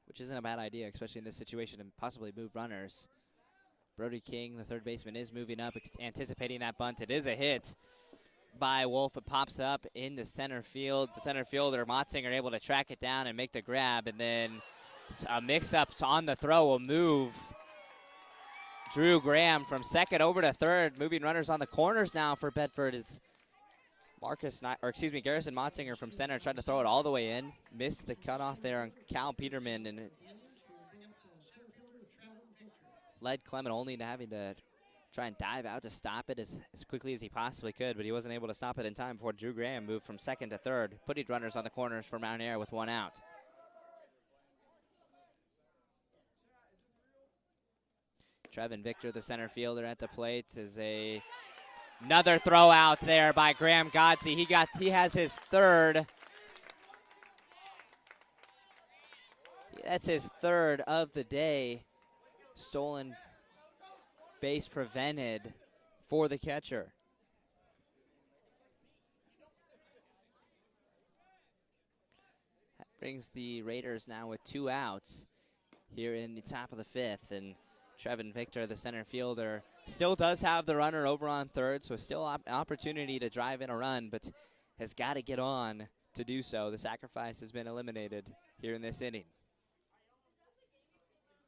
which isn't a bad idea, especially in this situation, and possibly move runners. Brody King, the third baseman, is moving up, anticipating that bunt. It is a hit by Wolf. It pops up into center field. The center fielder, Motzinger, able to track it down and make the grab, and then a mix-up on the throw will move Drew Graham from second over to third. Moving runners on the corners now for Bedford is Garrison Motzinger from center tried to throw it all the way in. Missed the cutoff there on Cal Peterman, and it led Clement Olney to having to try and dive out to stop it as quickly as he possibly could, but he wasn't able to stop it in time before Drew Graham moved from second to third, putting runners on the corners for Mount Air with 1 out. Trevin Victor, the center fielder, at the plate, is another throw out there by Graham Godsey. He has his third. That's his third of the day. Stolen base prevented for the catcher. That brings the Raiders now with 2 outs here in the top of the 5th, and Trevin Victor, the center fielder, still does have the runner over on third, so still an opportunity to drive in a run, but has got to get on to do so. The sacrifice has been eliminated here in this inning.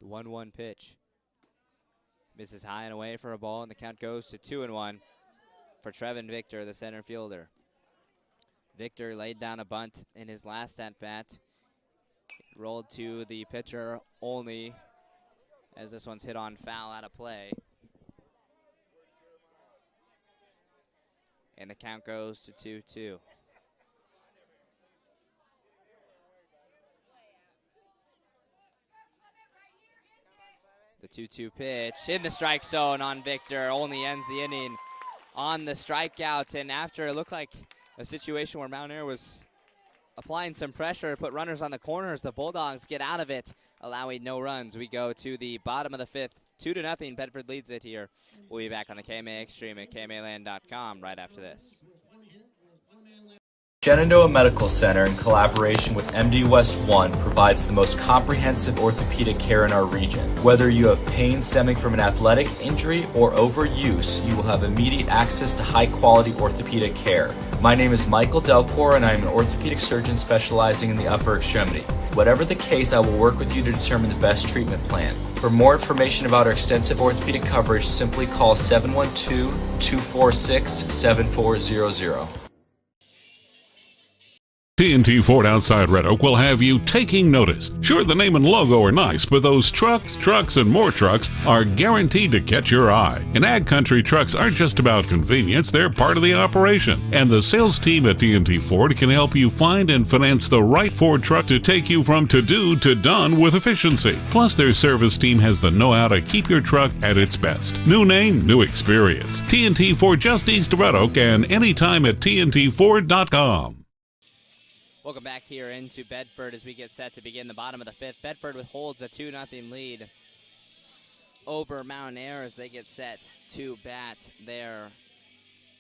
The 1-1 pitch. Misses high and away for a ball, and the count goes to 2-1 for Trevin Victor, the center fielder. Victor laid down a bunt in his last at-bat. Rolled to the pitcher only, as this one's hit on foul out of play. And the count goes to 2-2. The 2-2 pitch in the strike zone on Victor only ends the inning on the strikeout. And after it looked like a situation where Mount Air was applying some pressure, put runners on the corners, the Bulldogs get out of it, allowing no runs. We go to the bottom of the fifth, 2-0. Bedford leads it here. We'll be back on the KMA Extreme at KMAland.com right after this. Shenandoah Medical Center, in collaboration with MD West 1, provides the most comprehensive orthopedic care in our region. Whether you have pain stemming from an athletic injury or overuse, you will have immediate access to high-quality orthopedic care. My name is Michael Delcor, and I am an orthopedic surgeon specializing in the upper extremity. Whatever the case, I will work with you to determine the best treatment plan. For more information about our extensive orthopedic coverage, simply call 712-246-7400. TNT Ford outside Red Oak will have you taking notice. Sure, the name and logo are nice, but those trucks, and more trucks are guaranteed to catch your eye. And Ag Country trucks aren't just about convenience, they're part of the operation. And the sales team at TNT Ford can help you find and finance the right Ford truck to take you from to-do to done with efficiency. Plus, their service team has the know-how to keep your truck at its best. New name, new experience. TNT Ford just east of Red Oak and anytime at TNTFord.com. Welcome back here into Bedford as we get set to begin the bottom of the fifth. Bedford holds a 2-0 lead over Mount Air as they get set to bat their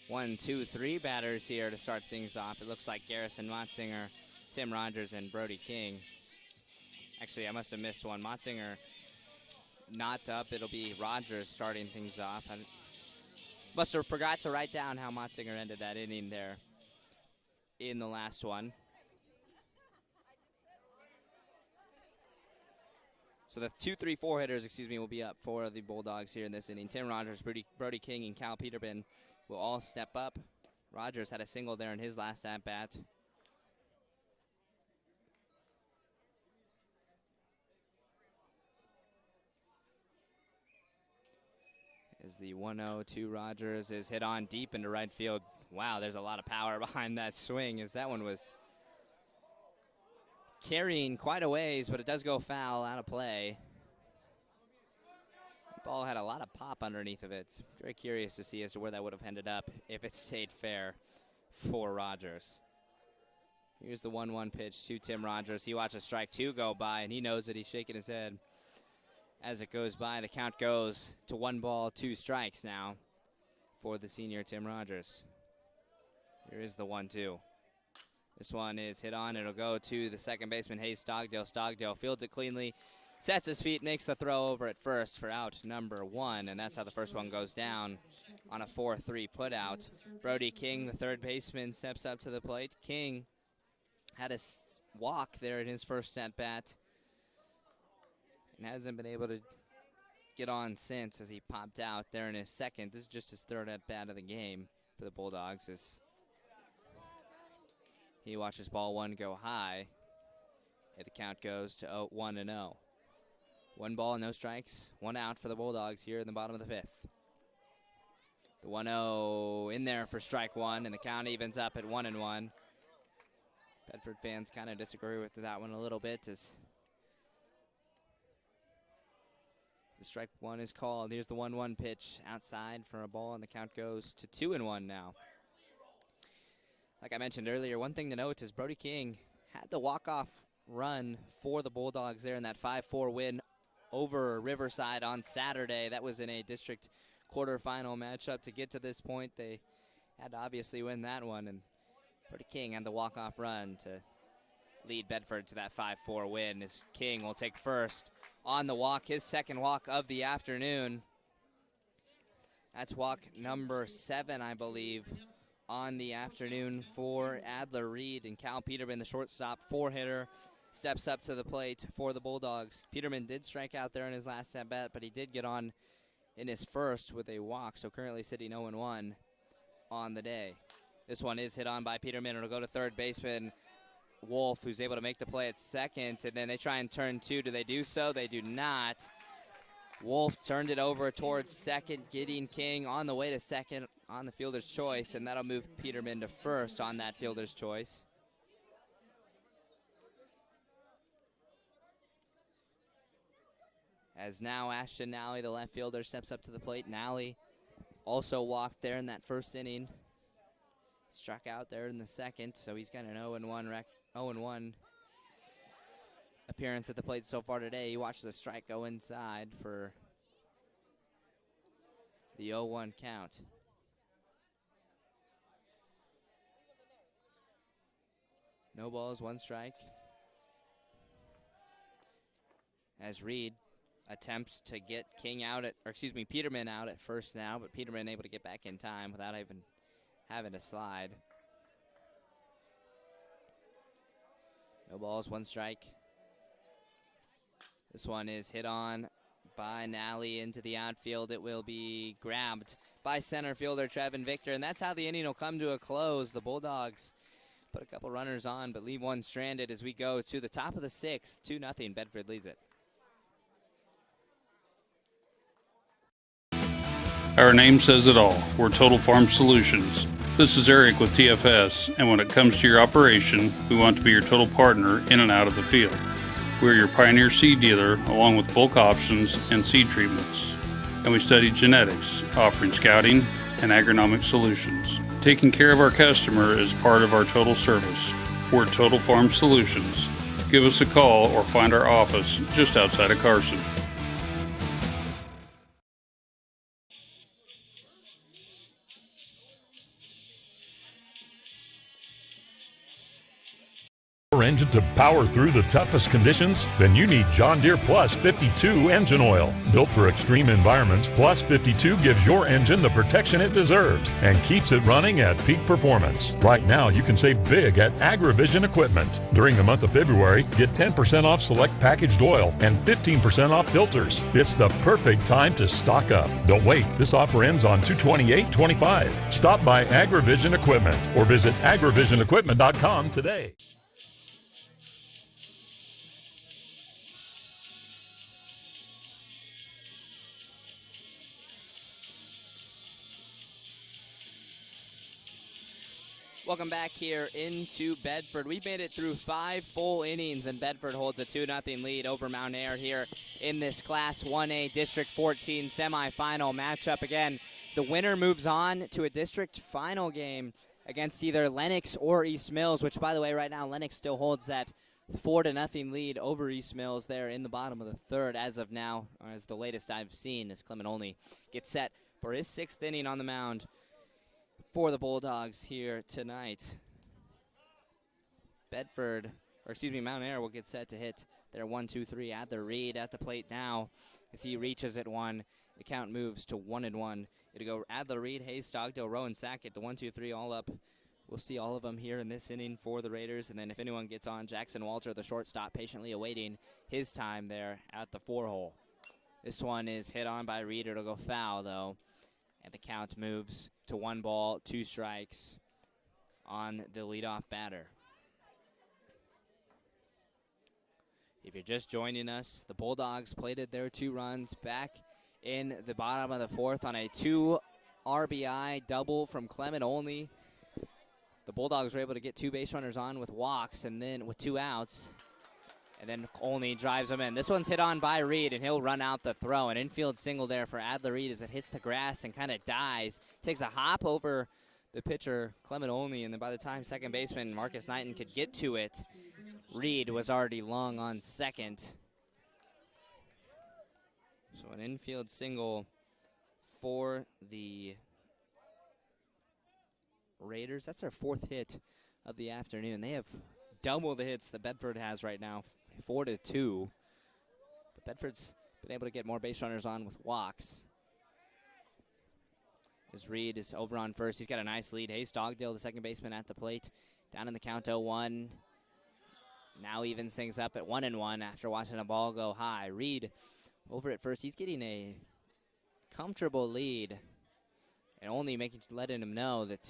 1, 2, 3 batters here to start things off. It looks like Garrison Motzinger, Tim Rogers, and Brody King. Actually, I must have missed one. Motzinger not up. It'll be Rogers starting things off. I must have forgot to write down how Motzinger ended that inning there in the last one. So the 2, 3, 4 hitters, will be up for the Bulldogs here in this inning. Tim Rogers, Brody King, and Cal Peterman will all step up. Rogers had a single there in his last at-bat. As the 1-0 to Rogers is hit on deep into right field. Wow, there's a lot of power behind that swing as that one was carrying quite a ways, but it does go foul, out of play. The ball had a lot of pop underneath of it. Very curious to see as to where that would have ended up if it stayed fair for Rogers. Here's the 1-1 pitch to Tim Rogers. He watches strike 2 go by, and he knows that he's shaking his head as it goes by. The count goes to 1 ball, 2 strikes now for the senior Tim Rogers. Here is the 1-2. This one is hit on. It'll go to the second baseman, Hayes Stogdale. Stogdale fields it cleanly, sets his feet, makes the throw over at first for out number 1, and that's how the first one goes down on a 4-3 putout. Brody King, the third baseman, steps up to the plate. King had a walk there in his first at-bat and hasn't been able to get on since as he popped out there in his second. This is just his third at-bat of the game for the Bulldogs as he watches ball 1 go high. And the count goes to 1-0. 1 ball, no strikes, 1 out for the Bulldogs here in the bottom of the fifth. The 1-0 in there for strike 1, and the count evens up at 1-1. Bedford fans kind of disagree with that one a little bit as the strike 1 is called. Here's the 1-1 pitch outside for a ball, and the count goes to 2-1 now. Like I mentioned earlier, one thing to note is Brody King had the walk-off run for the Bulldogs there in that 5-4 win over Riverside on Saturday. That was in a district quarterfinal matchup. To get to this point, they had to obviously win that one, and Brody King had the walk-off run to lead Bedford to that 5-4 win as King will take first on the walk, his second walk of the afternoon. That's walk number 7, I believe, on the afternoon for Adler Reed, and Cal Peterman, the shortstop 4-hitter, steps up to the plate for the Bulldogs. Peterman did strike out there in his last at-bat, but he did get on in his first with a walk, so currently sitting 0-1 on the day. This one is hit on by Peterman. It'll go to third baseman Wolf, who's able to make the play at second, and then they try and turn 2. Do they do so? They do not. Wolf turned it over towards second, getting King on the way to second on the fielder's choice, and that'll move Peterman to first on that fielder's choice. As now Ashton Nally, the left fielder, steps up to the plate. Nally also walked there in that first inning. Struck out there in the second, so he's got an 0-1 appearance at the plate so far today. He watches the strike go inside for the 0-1 count. No balls, 1 strike. As Reed attempts to get Peterman out at first now, but Peterman able to get back in time without even having to slide. No balls, 1 strike. This one is hit on by Nally into the outfield. It will be grabbed by center fielder Trevin Victor, and that's how the inning will come to a close. The Bulldogs put a couple runners on, but leave one stranded as we go to the top of the 6th. 2-0, Bedford leads it. Our name says it all. We're Total Farm Solutions. This is Eric with TFS, and when it comes to your operation, we want to be your total partner in and out of the field. We're your Pioneer seed dealer, along with bulk options and seed treatments. And we study genetics, offering scouting and agronomic solutions. Taking care of our customer is part of our total service. We're Total Farm Solutions. Give us a call or find our office just outside of Carson. Engine to power through the toughest conditions? Then you need John Deere Plus 52 engine oil. Built for extreme environments, Plus 52 gives your engine the protection it deserves and keeps it running at peak performance. Right now, you can save big at AgriVision equipment. During the month of February, get 10% off select packaged oil and 15% off filters. It's the perfect time to stock up. Don't wait. This offer ends on 2/28/25. Stop by AgriVision Equipment or visit agrivisionequipment.com today. Welcome back here into Bedford. We made it through 5 full innings, and Bedford holds a 2-0 lead over Mount Ayr here in this Class 1A District 14 semifinal matchup. Again, the winner moves on to a district final game against either Lenox or East Mills, which, by the way, right now Lenox still holds that 4-0 lead over East Mills there in the bottom of the 3rd as of now, or as the latest I've seen, as Clement Olney gets set for his 6th inning on the mound for the Bulldogs here tonight. Mount Ayr will get set to hit their 1-2-3 at the Reed at the plate now. As he reaches at 1, the count moves to 1-1. It'll go Adler, Reed, Hayes, Stockdale, Rowan, Sackett, the 1-2-3 all up. We'll see all of them here in this inning for the Raiders. And then if anyone gets on, Jackson Walter, the shortstop, patiently awaiting his time there at the 4-hole. This one is hit on by Reed. It'll go foul, though. And the count moves to 1 ball, 2 strikes on the leadoff batter. If you're just joining us, the Bulldogs plated their 2 runs back in the bottom of the 4th on a 2 RBI double from Clement Olney. The Bulldogs were able to get 2 base runners on with walks and then with 2 outs. And then Olney drives them in. This one's hit on by Reed, and he'll run out the throw. An infield single there for Adler Reed as it hits the grass and kind of dies. Takes a hop over the pitcher, Clement Olney, and then by the time second baseman Marcus Knighton could get to it, Reed was already long on second. So an infield single for the Raiders. That's their 4th hit of the afternoon. They have double the hits that Bedford has right now, 4-2. But Bedford's been able to get more base runners on with walks. As Reed is over on first, he's got a nice lead. Hayes Dogdale, the second baseman, at the plate. Down in the count 0-1. Now evens things up at 1-1 after watching a ball go high. Reed over at first, he's getting a comfortable lead. And only letting him know that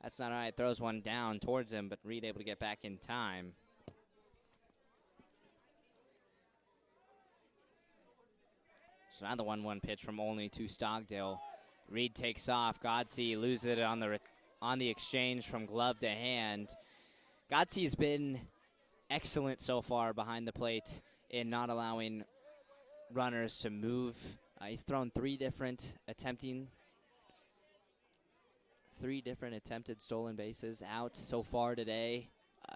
that's not all right. Throws one down towards him, but Reed able to get back in time. So now the 1-1 pitch from Olney to Stockdale. Reed takes off. Godsey loses it on the exchange from glove to hand. Godsey's been excellent so far behind the plate in not allowing runners to move. He's thrown three different attempted stolen bases out so far today.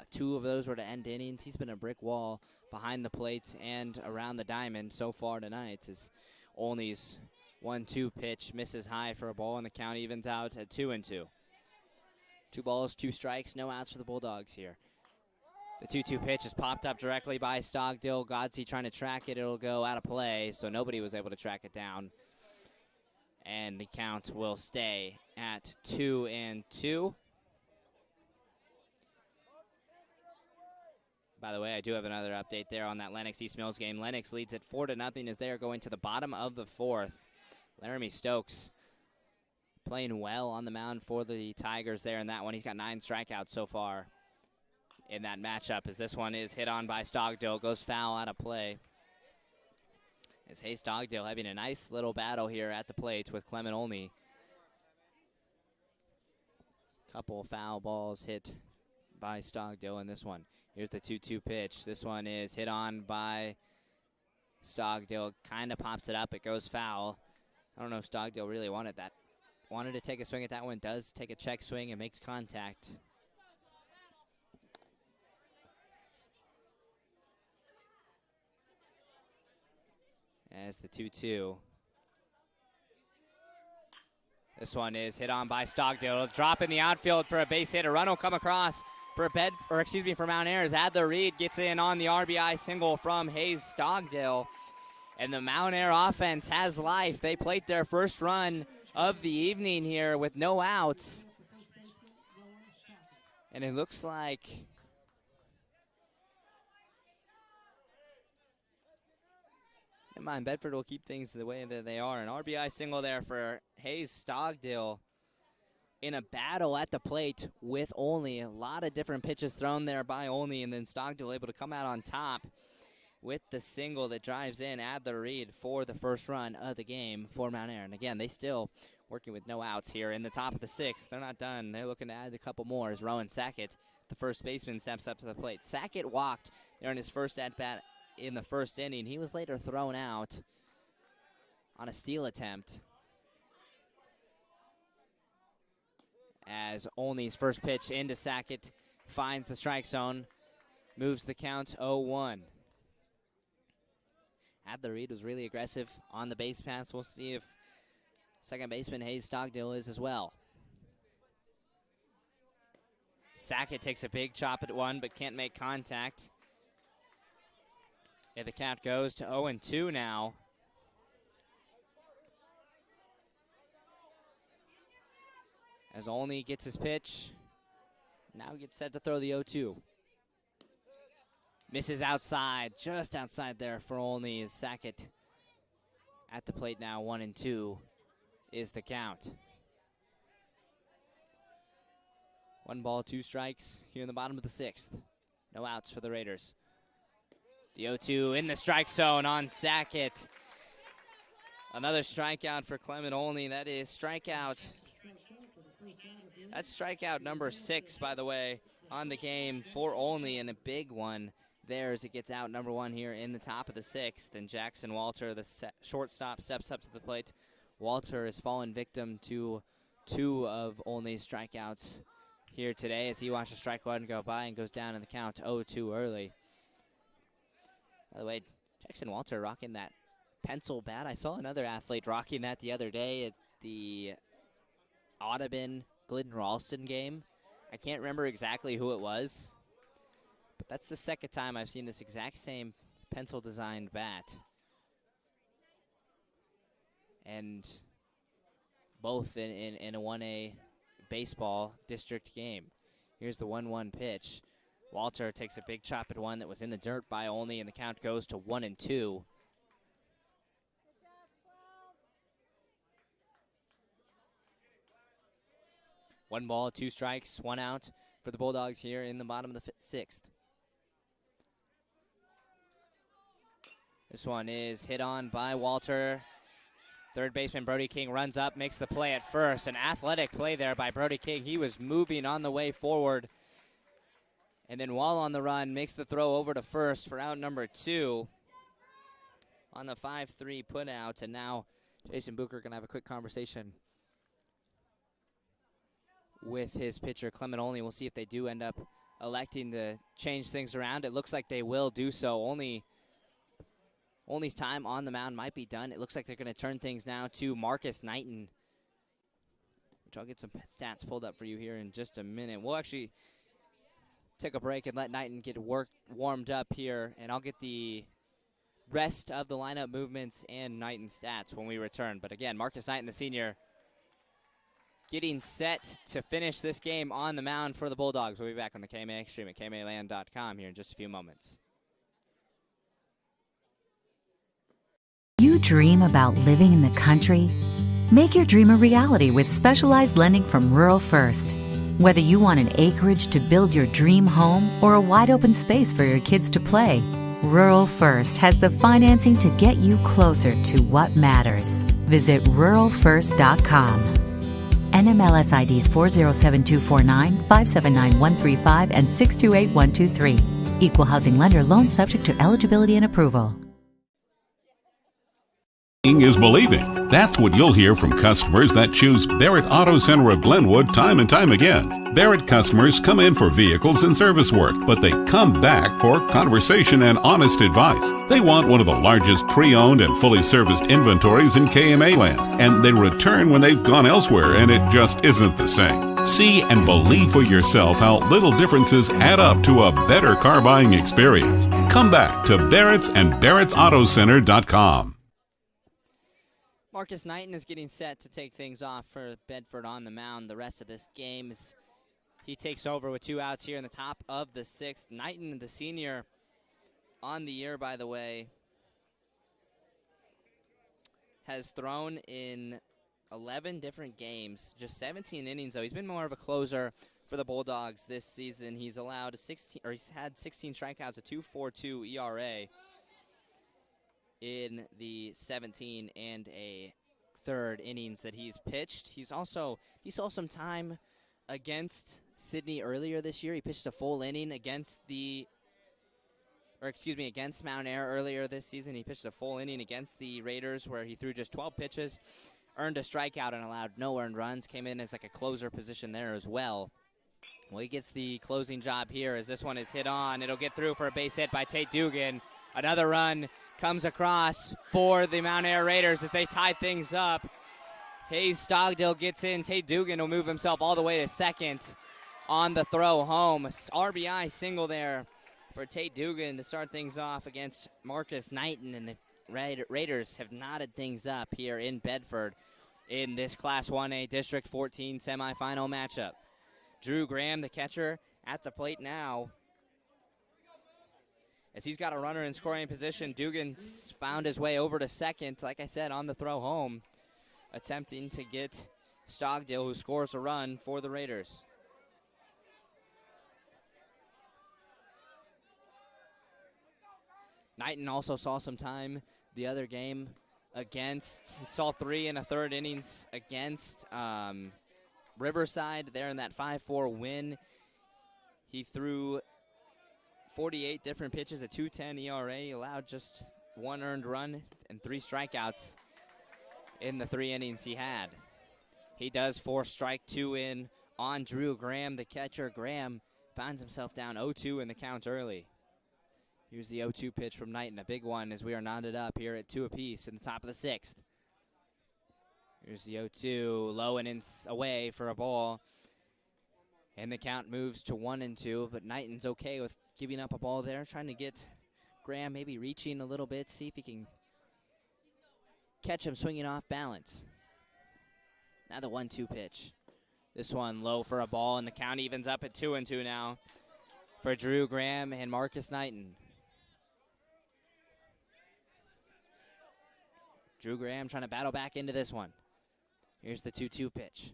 Two of those were to end innings. He's been a brick wall behind the plate and around the diamond so far tonight. As Olney's 1-2 pitch misses high for a ball, and the count evens out at 2-2. 2 balls, 2 strikes, no outs for the Bulldogs here. The 2-2 pitch is popped up directly by Stockdale. Godsey trying to track it. It'll go out of play, so nobody was able to track it down. And the count will stay at 2-2. By the way, I do have another update there on that Lennox East Mills game. Lennox leads at 4-0 as they are going to the bottom of the 4th. Laramie Stokes playing well on the mound for the Tigers there in that one. He's got 9 strikeouts so far in that matchup, as this one is hit on by Stockdale. Goes foul out of play. As Hayes Stockdale having a nice little battle here at the plate with Clement Olney. Couple foul balls hit by Stockdale in this one. Here's the 2-2 pitch. This one is hit on by Stockdale. Kind of pops it up. It goes foul. I don't know if Stockdale really wanted that. Wanted to take a swing at that one. Does take a check swing and makes contact. As the 2-2. This one is hit on by Stockdale. It'll drop in the outfield for a base hit. A run will come across for for Mount Ayr. Adler Reed gets in on the RBI single from Hayes Stockdale. And the Mount Ayr offense has life. They played their first run of the evening here with no outs. And it looks like never mind, Bedford will keep things the way that they are. An RBI single there for Hayes Stockdale in a battle at the plate with Olney. A lot of different pitches thrown there by Olney, and then Stockdale able to come out on top with the single that drives in Adler Reed for the first run of the game for Mount Ayr. And again, they still working with no outs here in the top of the 6th. They're not done. They're looking to add a couple more as Rowan Sackett, the first baseman, steps up to the plate. Sackett walked there in his first at-bat in the first inning. He was later thrown out on a steal attempt, as Olney's first pitch into Sackett finds the strike zone, moves the count 0-1. Adler Reed was really aggressive on the base paths. We'll see if second baseman Hayes Stockdale is as well. Sackett takes a big chop at one, but can't make contact. And the count goes to 0-2 now. As Olney gets his pitch, now gets set to throw the 0-2. Misses outside, just outside there for Olney, as Sackett at the plate now. 1-2 is the count. 1 ball, 2 strikes here in the bottom of the 6th. No outs for the Raiders. The 0-2 in the strike zone on Sackett. Another strikeout for Clement Olney. That is strikeout. That's strikeout number 6, by the way, on the game for Olney, and a big one there as it gets out number 1 here in the top of the 6th. And Jackson Walter, the shortstop, steps up to the plate. Walter has fallen victim to 2 of Olney's strikeouts here today as he watches strike 1 go by and goes down in the count 0-2 early. By the way, Jackson Walter rocking that pencil bat. I saw another athlete rocking that the other day at the Audubon Glidden Ralston game. I can't remember exactly who it was, but that's the second time I've seen this exact same pencil designed bat. And both in a 1A baseball district game. Here's the 1-1 pitch. Walter takes a big chop at one that was in the dirt by Olney, and the count goes to 1-2. One ball, 2 strikes, 1 out for the Bulldogs here in the bottom of the 6th. This one is hit on by Walter. Third baseman Brody King runs up, makes the play at first. An athletic play there by Brody King. He was moving on the way forward. And then while on the run, makes the throw over to first for out number 2 on the 5-3 put out. And now Jason Bucher going to have a quick conversation with his pitcher, Clement Olney. We'll see if they do end up electing to change things around. It looks like they will do so. Olney's time on the mound might be done. It looks like they're going to turn things now to Marcus Knighton, which I'll get some stats pulled up for you here in just a minute. We'll actually take a break and let Knighton get warmed up here, and I'll get the rest of the lineup movements and Knighton stats when we return. But again, Marcus Knighton, the senior, getting set to finish this game on the mound for the Bulldogs. We'll be back on the KMA Extreme at KMAland.com here in just a few moments. You dream about living in the country? Make your dream a reality with specialized lending from Rural First. Whether you want an acreage to build your dream home or a wide open space for your kids to play, Rural First has the financing to get you closer to what matters. Visit ruralfirst.com. NMLS IDs 407249, 579135, and 628123. Equal housing lender. Loan subject to eligibility and approval. Is believing. That's what you'll hear from customers that choose Barrett Auto Center of Glenwood time and time again. Barrett customers come in for vehicles and service work, but they come back for conversation and honest advice. They want one of the largest pre-owned and fully serviced inventories in KMA land, and they return when they've gone elsewhere and it just isn't the same. See and believe for yourself how little differences add up to a better car buying experience. Come back to Barrett's and Barrett'sAutoCenter.com. Marcus Knighton is getting set to take things off for Bedford on the mound. The rest of this game is he takes over with 2 outs here in the top of the 6th. Knighton, the senior, on the year, by the way, has thrown in 11 different games, just 17 innings, though. He's been more of a closer for the Bulldogs this season. He's allowed he's had 16 strikeouts, a 2.42 ERA. In the 17 and a third innings that he's pitched. He saw some time against Sydney earlier this year. He pitched a full inning against Mount Air earlier this season. He pitched a full inning against the Raiders where he threw just 12 pitches, earned a strikeout and allowed no earned runs. Came in as like a closer position there as well. Well, he gets the closing job here as this one is hit on. It'll get through for a base hit by Tate Dugan. Another run comes across for the Mount Air Raiders as they tie things up. Hayes Stogdill gets in. Tate Dugan will move himself all the way to second on the throw home. RBI single there for Tate Dugan to start things off against Marcus Knighton, and the Raiders have knotted things up here in Bedford in this Class 1A District 14 semifinal matchup. Drew Graham, the catcher, at the plate now. As he's got a runner in scoring position, Dugan's found his way over to second, like I said, on the throw home, attempting to get Stogdill, who scores a run for the Raiders. Knighton also saw some time the other game against, he saw 3 and a third innings against Riverside there in that 5-4 win. He threw 48 different pitches, a 2.10 ERA, allowed just 1 earned run and 3 strikeouts in the 3 innings he had. He does force strike 2 in on Drew Graham, the catcher. Graham finds himself down 0-2 in the count early. Here's the 0-2 pitch from Knighton, a big one as we are knotted up here at 2 apiece in the top of the 6th. Here's the 0-2, low and away for a ball. And the count moves to 1-2, but Knighton's okay with giving up a ball there, trying to get Graham maybe reaching a little bit, see if he can catch him swinging off balance. Now the 1-2 pitch. This one low for a ball, and the count evens up at 2-2 now for Drew Graham and Marcus Knighton. Drew Graham trying to battle back into this one. Here's the 2-2 pitch.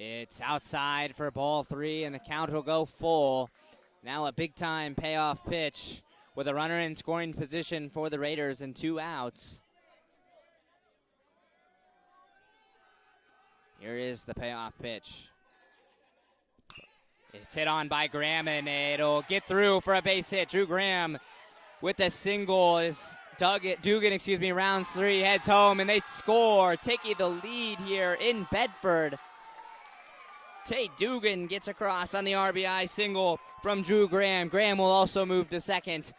It's outside for ball 3, and the count will go full. Now a big-time payoff pitch with a runner in scoring position for the Raiders and 2 outs. Here is the payoff pitch. It's hit on by Graham, and it'll get through for a base hit. Drew Graham with a single is Dugan, rounds 3, heads home, and they score, taking the lead here in Bedford. Tate Dugan gets across on the RBI single from Drew Graham. Graham will also move to second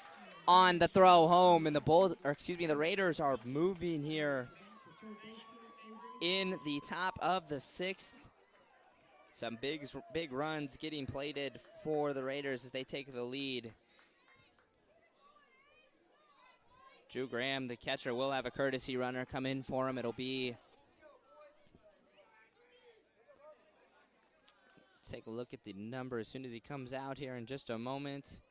on the throw home, and the Raiders are moving here in the top of the 6th. Some big runs getting plated for the Raiders as they take the lead. Drew Graham, the catcher, will have a courtesy runner come in for him. It'll be, take a look at the number as soon as he comes out here in just a moment.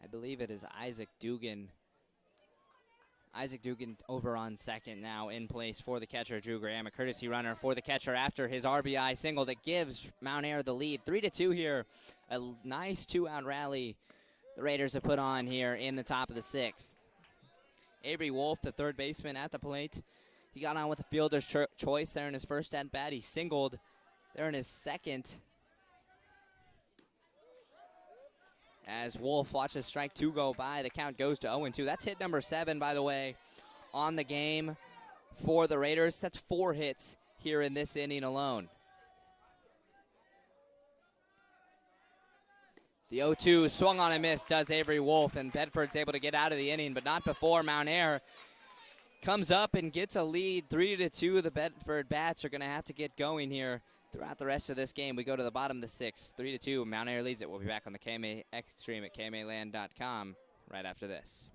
I believe it is Isaac Dugan. Isaac Dugan over on second now, in place for the catcher, Drew Graham. A courtesy runner for the catcher after his RBI single that gives Mount Air the lead. 3-2 here. A nice 2-out rally the Raiders have put on here in the top of the 6th. Avery Wolf, the third baseman at the plate. He got on with a fielder's choice there in his first at-bat. He singled there in his second. As Wolf watches strike 2 go by, the count goes to 0-2. That's hit number 7, by the way, on the game for the Raiders. That's 4 hits here in this inning alone. The 0-2 swung on and missed, does Avery Wolf, and Bedford's able to get out of the inning, but not before Mount Air comes up and gets a lead. 3-2, the Bedford Bats are going to have to get going here throughout the rest of this game. We go to the bottom of the 6th, 3-2. Mount Air leads it. We'll be back on the KMA Xtreme at KMAland.com right after this.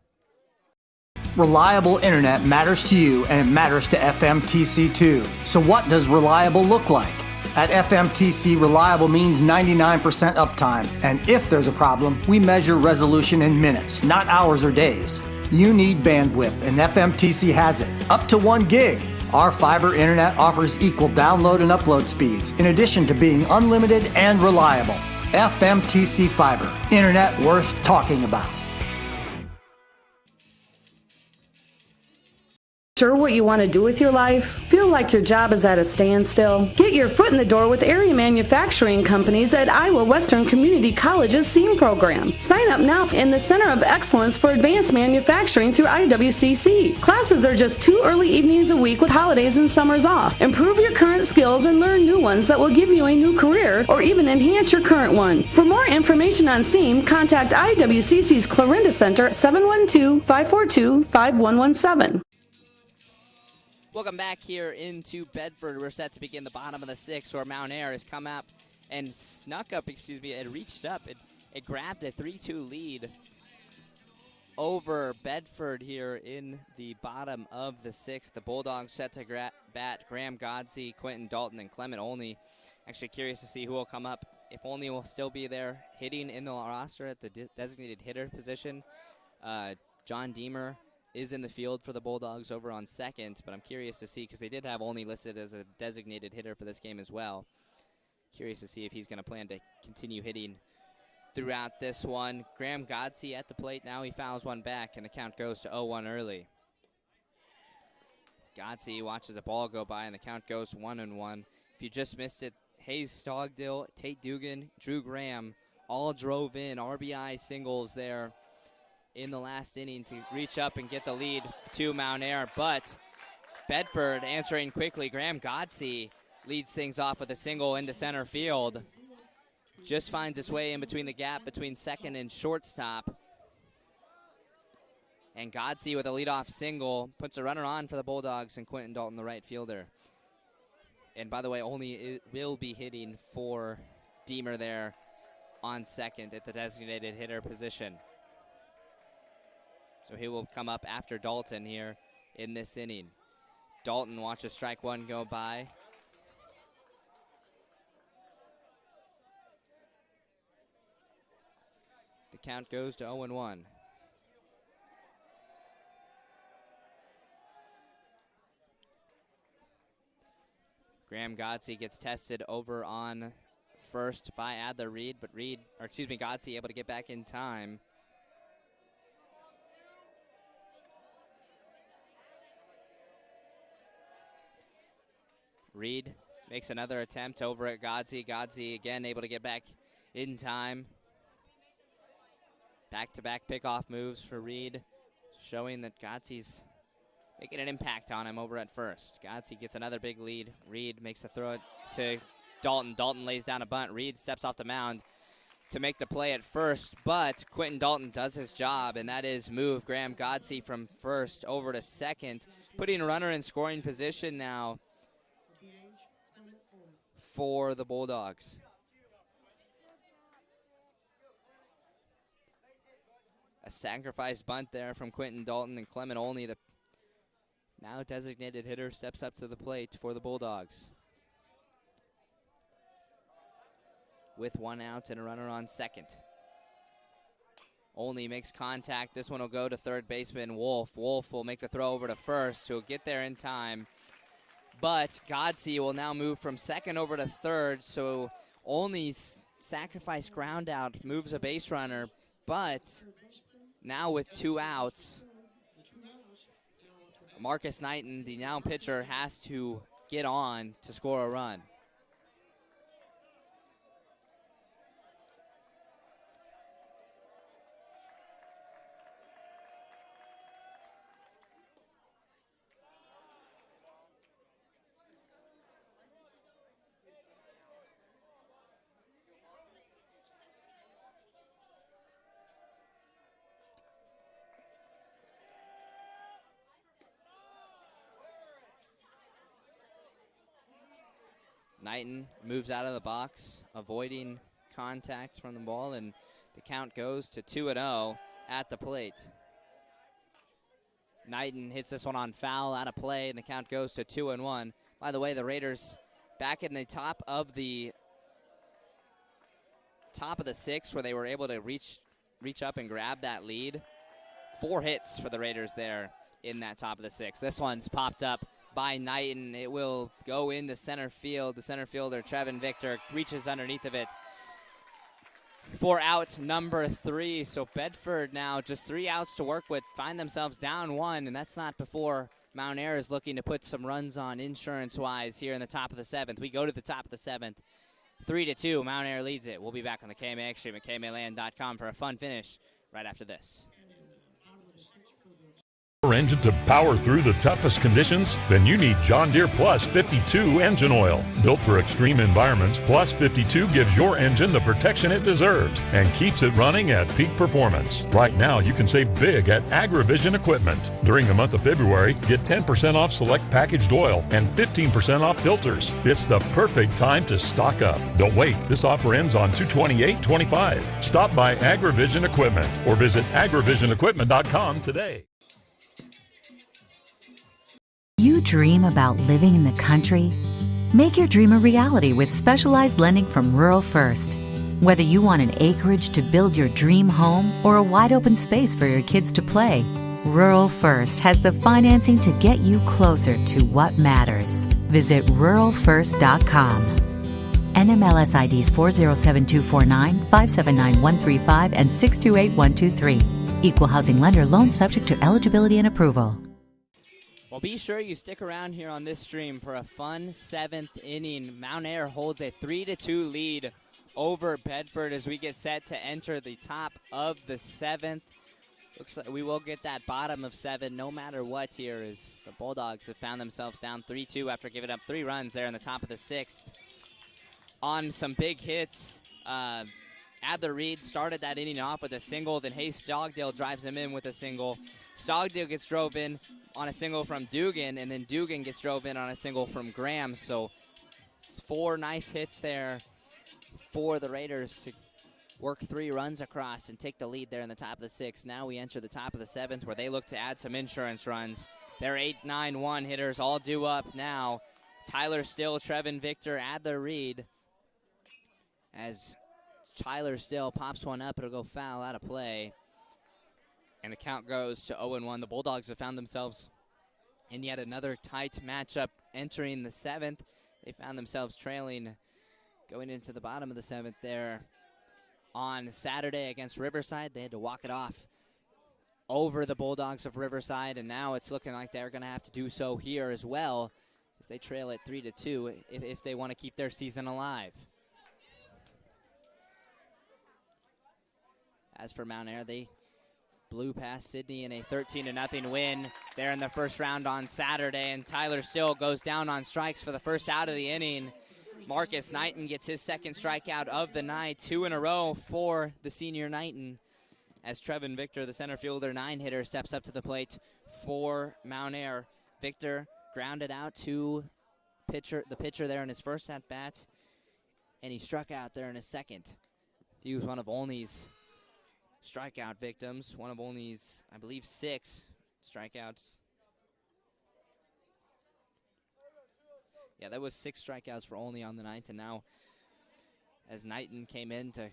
Reliable internet matters to you, and it matters to FMTC too. So what does reliable look like? At FMTC, reliable means 99% uptime. And if there's a problem, we measure resolution in minutes, not hours or days. You need bandwidth, and FMTC has it. Up to 1 gig. Our fiber internet offers equal download and upload speeds, in addition to being unlimited and reliable. FMTC Fiber, internet worth talking about. Sure what you want to do with your life? Feel like your job is at a standstill? Get your foot in the door with area manufacturing companies at Iowa Western Community College's SEAM program. Sign up now in the Center of Excellence for Advanced Manufacturing through IWCC. Classes are just 2 early evenings a week with holidays and summers off. Improve your current skills and learn new ones that will give you a new career or even enhance your current one. For more information on SEAM, contact IWCC's Clarinda Center at 712-542-5117. Welcome back here into Bedford. We're set to begin the bottom of the 6th, where Mount Air has come up and it reached up. It grabbed a 3-2 lead over Bedford here in the bottom of the 6th. The Bulldogs set to bat Graham Godsey, Quentin Dalton, and Clement Olney. Actually curious to see who will come up. If Olney will still be there hitting in the roster at the designated hitter position. John Deemer is in the field for the Bulldogs over on second, but I'm curious to see, because they did have Olney listed as a designated hitter for this game as well. Curious to see if he's going to plan to continue hitting throughout this one. Graham Godsey at the plate. Now he fouls one back, and the count goes to 0-1 early. Godsey watches a ball go by, and the count goes 1-1. If you just missed it, Hayes Stogdill, Tate Dugan, Drew Graham all drove in RBI singles there in the last inning to reach up and get the lead to Mount Air. But Bedford answering quickly. Graham Godsey leads things off with a single into center field. Just finds its way in between the gap between second and shortstop. And Godsey with a leadoff single puts a runner on for the Bulldogs, and Quentin Dalton, the right fielder. And by the way, Olney will be hitting for Deemer there on second at the designated hitter position. So he will come up after Dalton here in this inning. Dalton watches strike 1 go by. The count goes to 0-1. Graham Godsey gets tested over on first by Adler Reed, but Godsey able to get back in time. Reed makes another attempt over at Godsey. Godsey again able to get back in time. Back-to-back pickoff moves for Reed, showing that Godsey's making an impact on him over at first. Godsey gets another big lead. Reed makes a throw to Dalton. Dalton lays down a bunt. Reed steps off the mound to make the play at first, but Quentin Dalton does his job, and that is move Graham Godsey from first over to second, putting a runner in scoring position now for the Bulldogs. A sacrifice bunt there from Quentin Dalton, and Clement Olney, the now designated hitter, steps up to the plate for the Bulldogs. With one out and a runner on second. Olney makes contact. This one will go to third baseman Wolf. Wolf will make the throw over to first, who will get there in time. But Godsey will now move from second over to third, so Olney's sacrifice ground out moves a base runner, but now with two outs, Marcus Knighton, the now pitcher, has to get on to score a run. Knighton moves out of the box, avoiding contact from the ball, and the count goes to 2-0 at the plate. Knighton hits this one on foul, out of play, and the count goes to 2-1. By the way, the Raiders back in the top of the sixth, where they were able to reach up and grab that lead. 4 hits for the Raiders there in that top of the sixth. This one's popped up by Knighton. It will go into center field. The center fielder, Trevin Victor, reaches underneath of it for out number 3. So Bedford now just 3 outs to work with, find themselves down 1, and that's not before Mount Air is looking to put some runs on insurance-wise here in the top of the 7th. We go to the top of the 7th. 3-2, Mount Air leads it. We'll be back on the KMAX stream at KMAland.com for a fun finish right after this. Engine to power through the toughest conditions? Then you need John Deere Plus 52 engine oil. Built for extreme environments, Plus 52 gives your engine the protection it deserves and keeps it running at peak performance. Right now, you can save big at AgriVision Equipment. During the month of February, get 10% off select packaged oil and 15% off filters. It's the perfect time to stock up. Don't wait. This offer ends on 2/28/25. Stop by AgriVision Equipment or visit agrivisionequipment.com today. You dream about living in the country? Make your dream a reality with specialized lending from Rural First. Whether you want an acreage to build your dream home or a wide open space for your kids to play, Rural First has the financing to get you closer to what matters. Visit ruralfirst.com. NMLS IDs 407249, 579135, and 628123. Equal housing lender. Loan subject to eligibility and approval. Well, be sure you stick around here on this stream for a fun 7th inning. Mount Air holds a 3-2 lead over Bedford as we get set to enter the top of the 7th. Looks like we will get that bottom of 7 no matter what here, as the Bulldogs have found themselves down 3-2 after giving up 3 runs there in the top of the 6th. On some big hits, Adler Reed started that inning off with a single, then Hayes Stogdale drives him in with a single. Stogdale gets drove in on a single from Dugan, and then Dugan gets drove in on a single from Graham. So 4 nice hits there for the Raiders to work 3 runs across and take the lead there in the top of the 6th. Now we enter the top of the 7th, where they look to add some insurance runs. Their 8-9-1 hitters all due up now. Tyler Still, Trevin Victor, Adler Reed. As Tyler Still pops one up, it'll go foul, out of play. And the count goes to 0-1. The Bulldogs have found themselves in yet another tight matchup entering the 7th. They found themselves trailing Going into the bottom of the 7th there on Saturday against Riverside, they had to walk it off over the Bulldogs of Riverside, and now it's looking like they're going to have to do so here as well as they trail it 3-2 if they want to keep their season alive. As for Mount Air, they blew past Sydney in a 13-0 win there in the first round on Saturday, and Tyler Still goes down on strikes for the first out of the inning. Marcus Knighton gets his second strikeout of the night, 2 in a row for the senior Knighton, as Trevin Victor, the center fielder 9-hitter, steps up to the plate for Mount Air. Victor grounded out to the pitcher there in his first at-bat, and he struck out there in his second. He was one of Olney's strikeout victims, one of Olney's, I believe, 6 strikeouts. Yeah, that was 6 strikeouts for Olney on the night, and now as Knighton came in to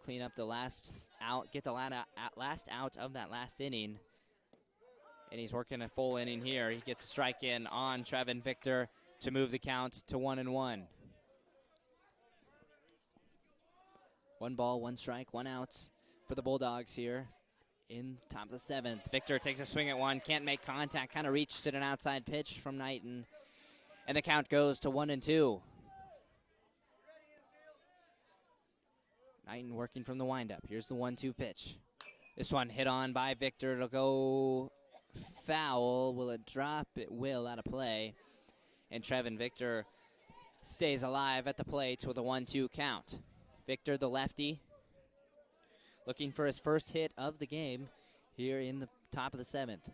clean up the last out, get the last out of that last inning, and he's working a full inning here. He gets a strike in on Trevin Victor to move the count to 1-1. 1 ball, 1 strike, 1 out for the Bulldogs here in top of the 7th. Victor takes a swing at one, can't make contact, kind of reached at an outside pitch from Knighton, and the count goes to 1-2. Knighton working from the windup. Here's the 1-2 pitch. This one hit on by Victor. It'll go foul. Will it drop? It will, out of play. And Trevin Victor stays alive at the plate with a 1-2 count. Victor, the lefty, looking for his first hit of the game here in the top of the 7th.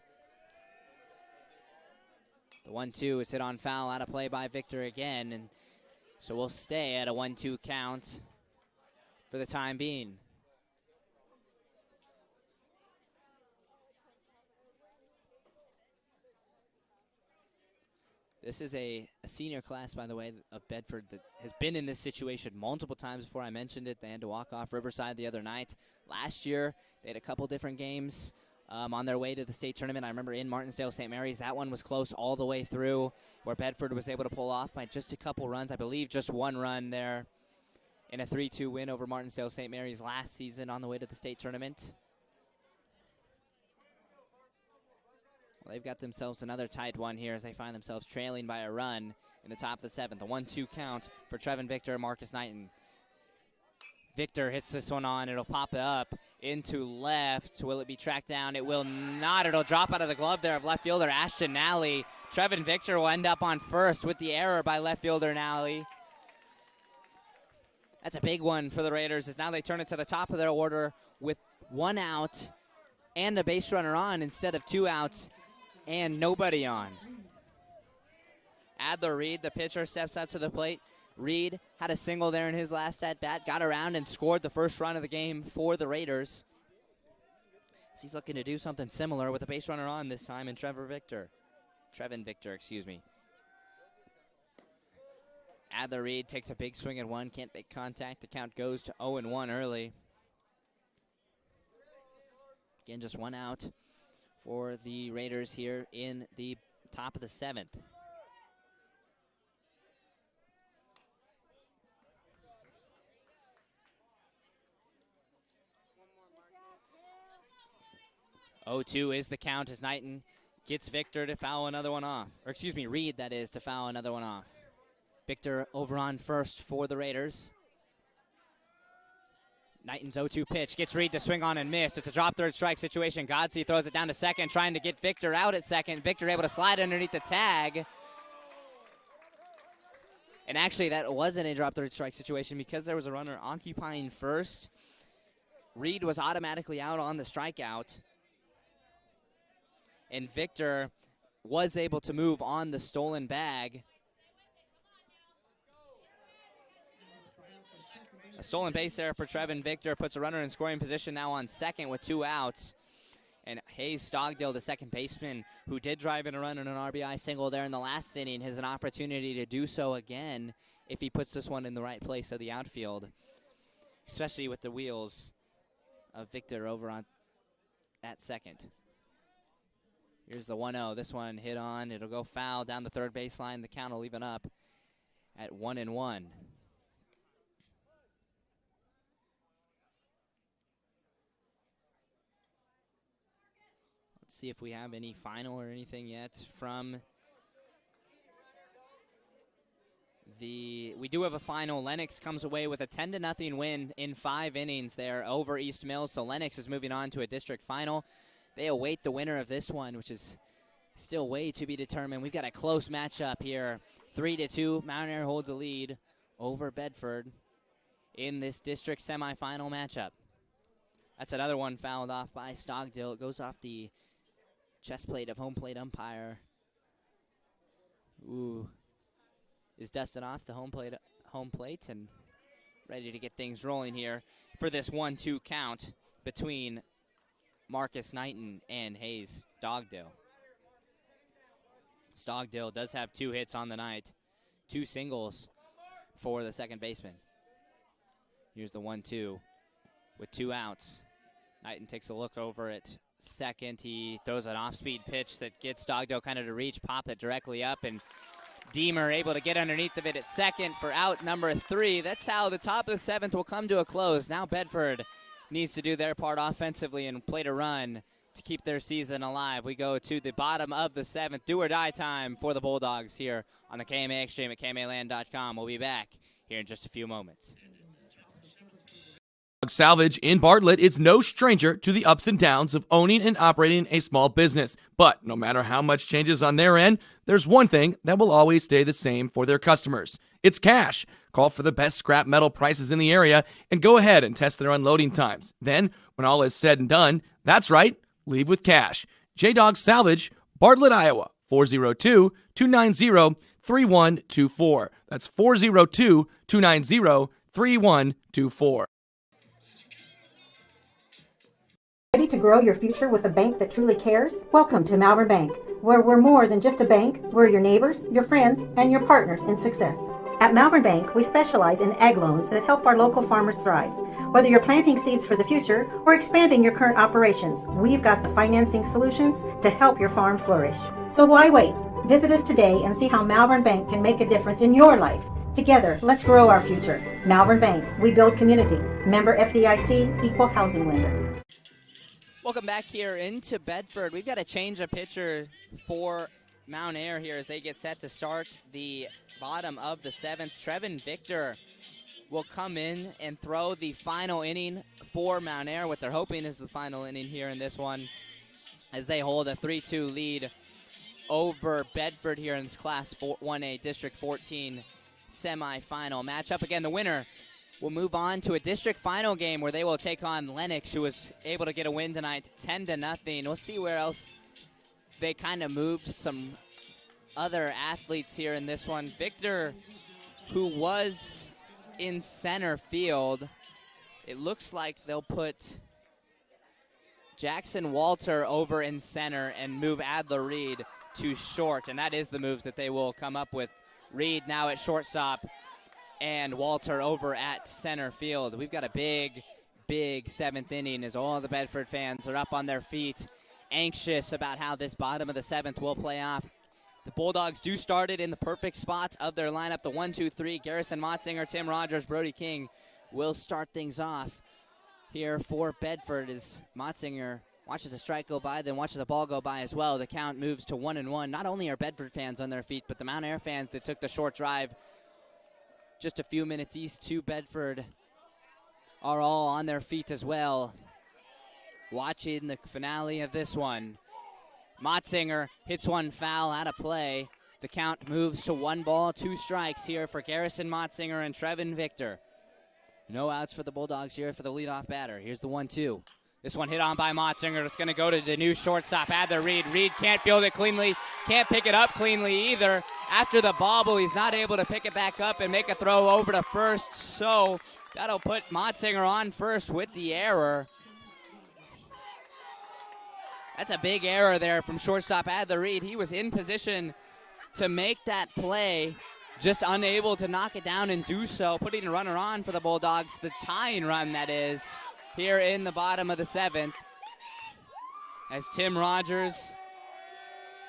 The 1-2 is hit on foul, out of play by Victor again, and so we'll stay at a 1-2 count for the time being. This is a senior class, by the way, of Bedford that has been in this situation multiple times before. I mentioned it. They had to walk off Riverside the other night. Last year, they had a couple different games on their way to the state tournament. I remember in Martinsdale, St. Mary's, that one was close all the way through, where Bedford was able to pull off by just a couple runs. I believe just 1 run there in a 3-2 win over Martinsdale, St. Mary's last season on the way to the state tournament. Well, they've got themselves another tight one here as they find themselves trailing by a run in the top of the 7th. A 1-2 count for Trevin Victor and Marcus Knighton. Victor hits this one on. It'll pop up into left. Will it be tracked down? It will not. It'll drop out of the glove there of left fielder Ashton Nally. Trevin Victor will end up on first with the error by left fielder Nally. That's a big one for the Raiders, as now they turn it to the top of their order with 1 out and a base runner on instead of 2 outs and nobody on. Adler Reed, the pitcher, steps up to the plate. Reed had a single there in his last at-bat, got around and scored the first run of the game for the Raiders. He's looking to do something similar with a base runner on this time in Trevin Victor, excuse me. Adler Reed takes a big swing at one, can't make contact. The count goes to 0-1 early. Again, just 1 out for the Raiders here in the top of the 7th. (0-2) is the count as Knighton gets Victor to foul another one off. Or excuse me, Reed, that is, to foul another one off. Victor over on first for the Raiders. Knighton's 0-2 pitch, gets Reed to swing on and miss. It's a drop third strike situation. Godsey throws it down to second, trying to get Victor out at second. Victor able to slide underneath the tag. And actually, that wasn't a drop third strike situation because there was a runner occupying first. Reed was automatically out on the strikeout. And Victor was able to move on the stolen bag. A stolen base there for Trevin Victor puts a runner in scoring position now on second with 2 outs. And Hayes Stogdill, the second baseman, who did drive in a run and an RBI single there in the last inning, has an opportunity to do so again if he puts this one in the right place of the outfield, especially with the wheels of Victor over on at second. Here's the 1-0. This one hit on. It'll go foul down the third baseline. The count will even up at 1-1. see if we have any final or anything yet from we do have a final. Lennox comes away with a 10-0 win in 5 innings there over East Mills. So Lennox is moving on to a district final. They await the winner of this one, which is still way to be determined. We've got a close matchup here. 3-2, Mount Air holds a lead over Bedford in this district semifinal matchup. That's another one fouled off by Stockdale. It goes off the chest plate of home plate umpire. Ooh. Is dusted off the home plate and ready to get things rolling here for this 1-2 count between Marcus Knighton and Hayes Stockdale. Stockdale does have 2 hits on the night, 2 singles for the second baseman. Here's the 1-2 with 2 outs. Knighton takes a look over at second. He throws an off-speed pitch that gets Stockdale kind of to reach, pop it directly up, and Deemer able to get underneath of it at second for out number 3. That's how the top of the 7th will come to a close. Now Bedford needs to do their part offensively and play to run to keep their season alive. We go to the bottom of the 7th. Do or die time for the Bulldogs here on the KMAX stream at KMAland.com. We'll be back here in just a few moments. Salvage in Bartlett is no stranger to the ups and downs of owning and operating a small business. But no matter how much changes on their end, there's one thing that will always stay the same for their customers. It's cash. Call for the best scrap metal prices in the area and go ahead and test their unloading times. Then, when all is said and done, that's right, leave with cash. J-Dog Salvage, Bartlett, Iowa, 402-290-3124. That's 402-290-3124. Ready to grow your future with a bank that truly cares? Welcome to Malvern Bank, where we're more than just a bank. We're your neighbors, your friends, and your partners in success. At Malvern Bank, we specialize in ag loans that help our local farmers thrive. Whether you're planting seeds for the future or expanding your current operations, we've got the financing solutions to help your farm flourish. So why wait? Visit us today and see how Malvern Bank can make a difference in your life. Together, let's grow our future. Malvern Bank, we build community. Member FDIC, equal housing lender. Welcome back here into Bedford. We've got a change of pitcher for Mount Air here as they get set to start the bottom of the 7th. Trevin Victor will come in and throw the final inning for Mount Air. What they're hoping is the final inning here in this one as they hold a 3-2 lead over Bedford here in this Class 1A District 14 semifinal matchup. Again, the winner will move on to a district final game where they will take on Lennox, who was able to get a win tonight, 10-0. We'll see where else they kind of moved some other athletes here in this one. Victor, who was in center field, it looks like they'll put Jackson Walter over in center and move Adler Reed to short, and that is the moves that they will come up with. Reed now at shortstop, and Walter over at center field. We've got a big 7th inning as all the Bedford fans are up on their feet, anxious about how this bottom of the 7th will play off. The Bulldogs do start it in the perfect spots of their lineup. The 1-2-3, Garrison Motzinger, Tim Rogers, Brody King will start things off here for Bedford as Motzinger watches a strike go by, then watches a ball go by as well. The count moves to 1-1. Not only are Bedford fans on their feet, but the Mount Air fans that took the short drive just a few minutes east to Bedford are all on their feet as well, watching the finale of this one. Motzinger hits one foul out of play. The count moves to 1 ball, 2 strikes here for Garrison Motzinger and Trevin Victor. No outs for the Bulldogs here for the leadoff batter. Here's the 1-2. This one hit on by Motzinger. It's going to go to the new shortstop, Adler Reed. Reed can't field it cleanly, can't pick it up cleanly either. After the bobble, he's not able to pick it back up and make a throw over to first. So that'll put Motzinger on first with the error. That's a big error there from shortstop Adler Reed. He was in position to make that play, just unable to knock it down and do so, putting a runner on for the Bulldogs, the tying run that is, here in the bottom of the 7th. As Tim Rogers,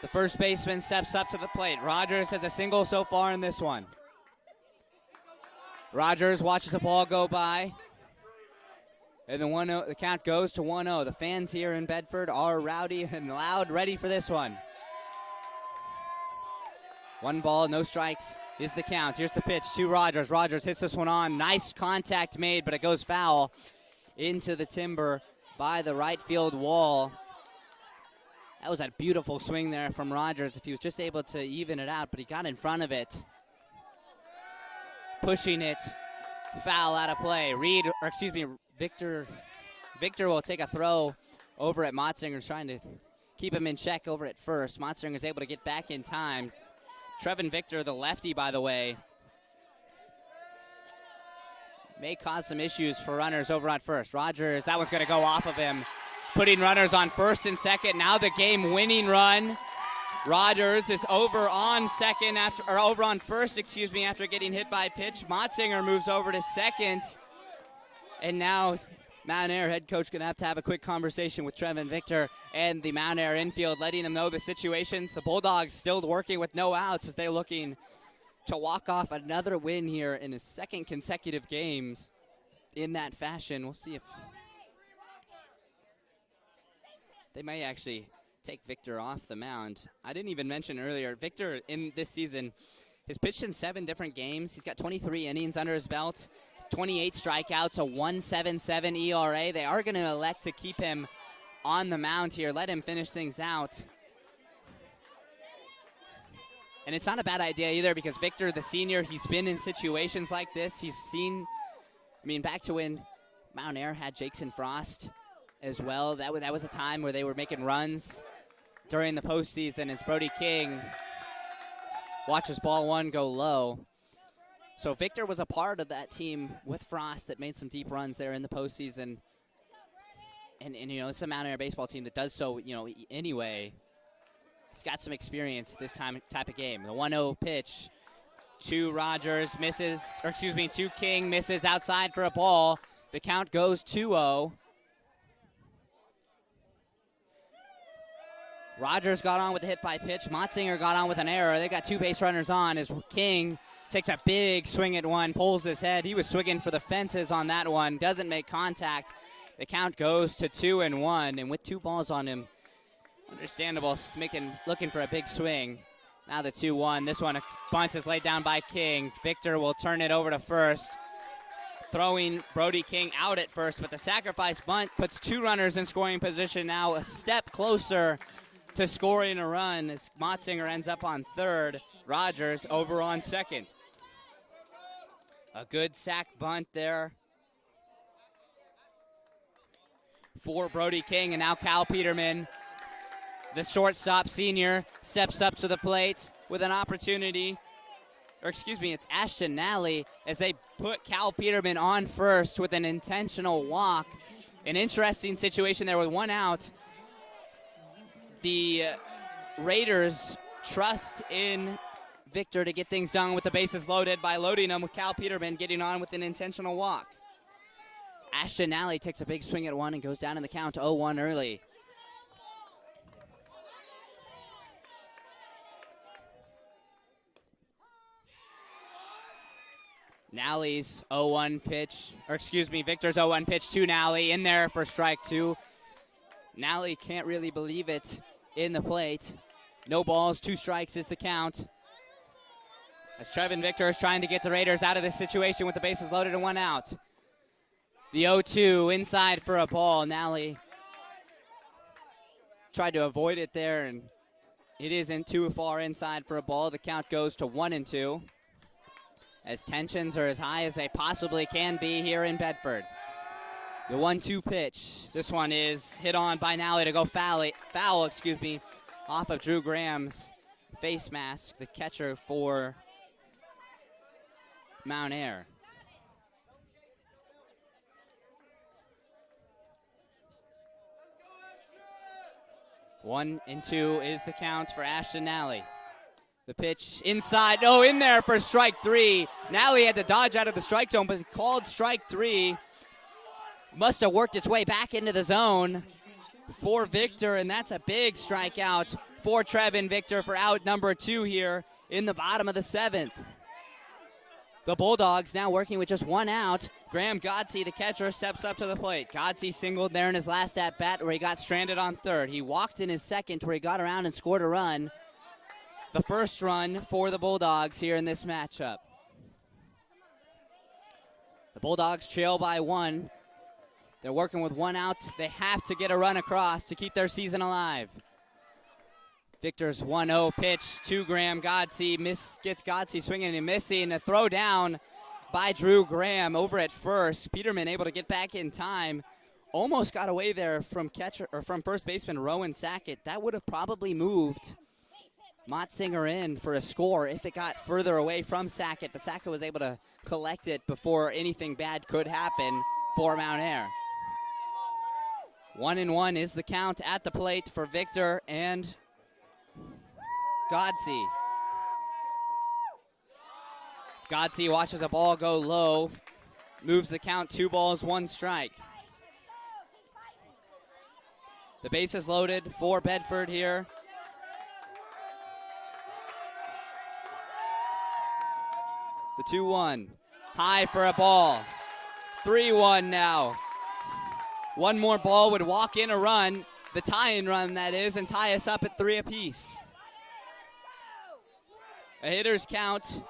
the first baseman, steps up to the plate. Rogers has a single so far in this one. Rogers watches the ball go by. And the count goes to 1-0. The fans here in Bedford are rowdy and loud, ready for this one. 1 ball, no strikes is the count. Here's the pitch to Rogers. Rogers hits this one on. Nice contact made, but it goes foul into the timber by the right field wall. That was a beautiful swing there from Rogers if he was just able to even it out, but he got in front of it. Pushing it, foul out of play. Victor will take a throw over at Motzinger, trying to keep him in check over at first. Motzinger is able to get back in time. Trevin Victor, the lefty, by the way, may cause some issues for runners over on first. Rogers, that one's going to go off of him, putting runners on first and second. Now the game-winning run. Rogers is over on first, after getting hit by a pitch. Motzinger moves over to second. And now Mount Air head coach going to have a quick conversation with Trevin Victor and the Mount Air infield, letting them know the situations. The Bulldogs still working with no outs as they're looking to walk off another win here in his second consecutive games in that fashion. We'll see if they may actually take Victor off the mound. I didn't even mention earlier, Victor in this season has pitched in 7 different games. He's got 23 innings under his belt, 28 strikeouts, a 1.77 ERA. They are going to elect to keep him on the mound here, let him finish things out. And it's not a bad idea either, because Victor, the senior, he's been in situations like this. He's seen, back to when Mount Air had Jackson Frost as well. That was a time where they were making runs during the postseason as Brody King watches ball 1 go low. So Victor was a part of that team with Frost that made some deep runs there in the postseason. And it's a Mount Air baseball team that does so, anyway. He's got some experience this type of game. The 1-0 pitch to Rogers to King, misses outside for a ball. The count goes 2-0. Rogers got on with the hit by pitch. Motzinger got on with an error. They got 2 base runners on as King takes a big swing at one, pulls his head. He was swinging for the fences on that one, doesn't make contact. The count goes to 2-1, and with 2 balls on him, understandable, looking for a big swing. Now the 2-1. This one, a bunt is laid down by King. Victor will turn it over to first, throwing Brody King out at first, but the sacrifice bunt puts 2 runners in scoring position, now a step closer to scoring a run as Motzinger ends up on third. Rogers over on second. A good sack bunt there for Brody King, and now Cal Peterman, the shortstop senior, steps up to the plate with an opportunity. It's Ashton Nally as they put Cal Peterman on first with an intentional walk. An interesting situation there with 1 out. The Raiders trust in Victor to get things done with the bases loaded by loading them with Cal Peterman getting on with an intentional walk. Ashton Nally takes a big swing at one and goes down in the count 0-1 early. Nally's 0-1 pitch, Victor's 0-1 pitch to Nally in there for strike 2. Nally can't really believe it in the plate. No balls, 2 strikes is the count. As Trevin Victor is trying to get the Raiders out of this situation with the bases loaded and 1 out. The 0-2 inside for a ball. Nally tried to avoid it there, and it isn't too far inside for a ball. The count goes to 1-2. As tensions are as high as they possibly can be here in Bedford. The 1-2 pitch. This one is hit on by Nally to go foul, off of Drew Graham's face mask, the catcher for Mount Air. One and 2 is the count for Ashton Nally. The pitch inside, in there for strike 3. Nally had to dodge out of the strike zone, but called strike 3. Must have worked its way back into the zone for Victor, and that's a big strikeout for Trevin Victor for out number 2 here in the bottom of the 7th. The Bulldogs now working with just one out. Graham Godsey, the catcher, steps up to the plate. Godsey singled there in his last at-bat where he got stranded on third. He walked in his second where he got around and scored a run. The first run for the Bulldogs here in this matchup. The Bulldogs trail by one. They're working with one out. They have to get a run across to keep their season alive. Victor's 1-0 pitch to Graham Godsey. Gets Godsey swinging and missing. A throw down by Drew Graham over at first. Peterman able to get back in time. Almost got away there from first baseman Rowan Sackett. That would have probably moved Motzinger in for a score if it got further away from Sackett. But Sackett was able to collect it before anything bad could happen for Mount Air. 1-1 is the count at the plate for Victor and Godsey. Godsey watches a ball go low, moves the count 2 balls, 1 strike. The base is loaded for Bedford here. The 2-1, high for a ball. 3-1 now. One more ball would walk in a run, the tie-in run that is, and tie us up at 3 apiece. A hitter's count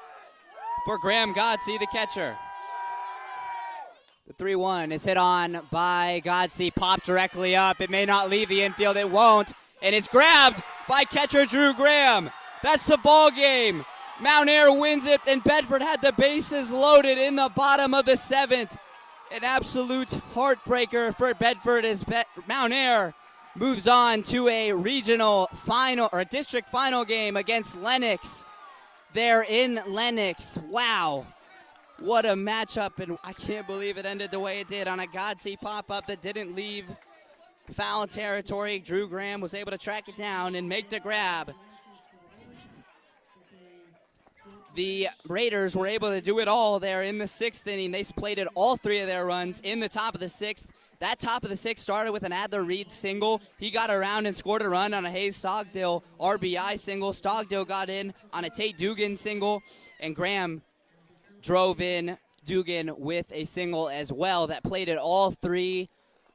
for Graham Godsey, the catcher. The 3-1 is hit on by Godsey, popped directly up. It may not leave the infield, it won't, and it's grabbed by catcher Drew Graham. That's the ball game. Mount Air wins it, and Bedford had the bases loaded in the bottom of the 7th. An absolute heartbreaker for Bedford as Mount Air moves on to a regional final, or a district final game against Lenox. There in Lenox. Wow. What a matchup, and I can't believe it ended the way it did on a Godsey pop-up that didn't leave foul territory. Drew Graham was able to track it down and make the grab. The Raiders were able to do it all there in the 6th inning. They plated all 3 of their runs in the top of the 6th. That top of the 6th started with an Adler-Reed single. He got around and scored a run on a Hayes Stogdill RBI single. Stogdill got in on a Tate Dugan single, and Graham drove in Dugan with a single as well. That plated all 3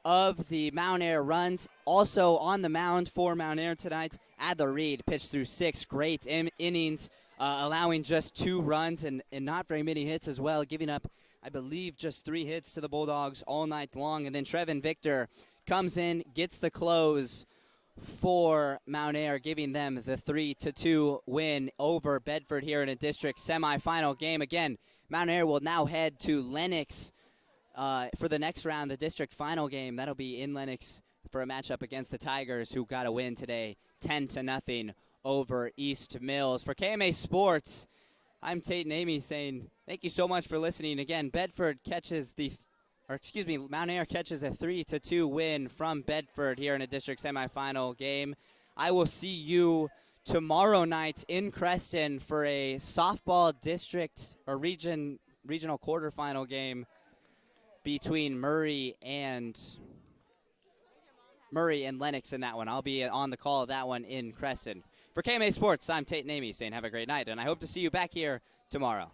of the Mount Air runs. Also on the mound for Mount Air tonight, Adler-Reed pitched through 6 great innings, allowing just 2 runs and not very many hits as well, giving up, I believe, just 3 hits to the Bulldogs all night long. And then Trevin Victor comes in, gets the close for Mount Air, giving them the 3-2 win over Bedford here in a district semifinal game. Again, Mount Air will now head to Lenox for the next round, the district final game. That'll be in Lenox for a matchup against the Tigers, who got a win today, 10-0 over East Mills. For KMA Sports, I'm Tate and Amy saying thank you so much for listening. Again, Mount Air catches a 3-2 win from Bedford here in a district semifinal game. I will see you tomorrow night in Creston for a softball district or regional quarterfinal game between Murray and Lenox in that one. I'll be on the call of that one in Creston. For KMA Sports, I'm Tate and Amy saying have a great night, and I hope to see you back here tomorrow.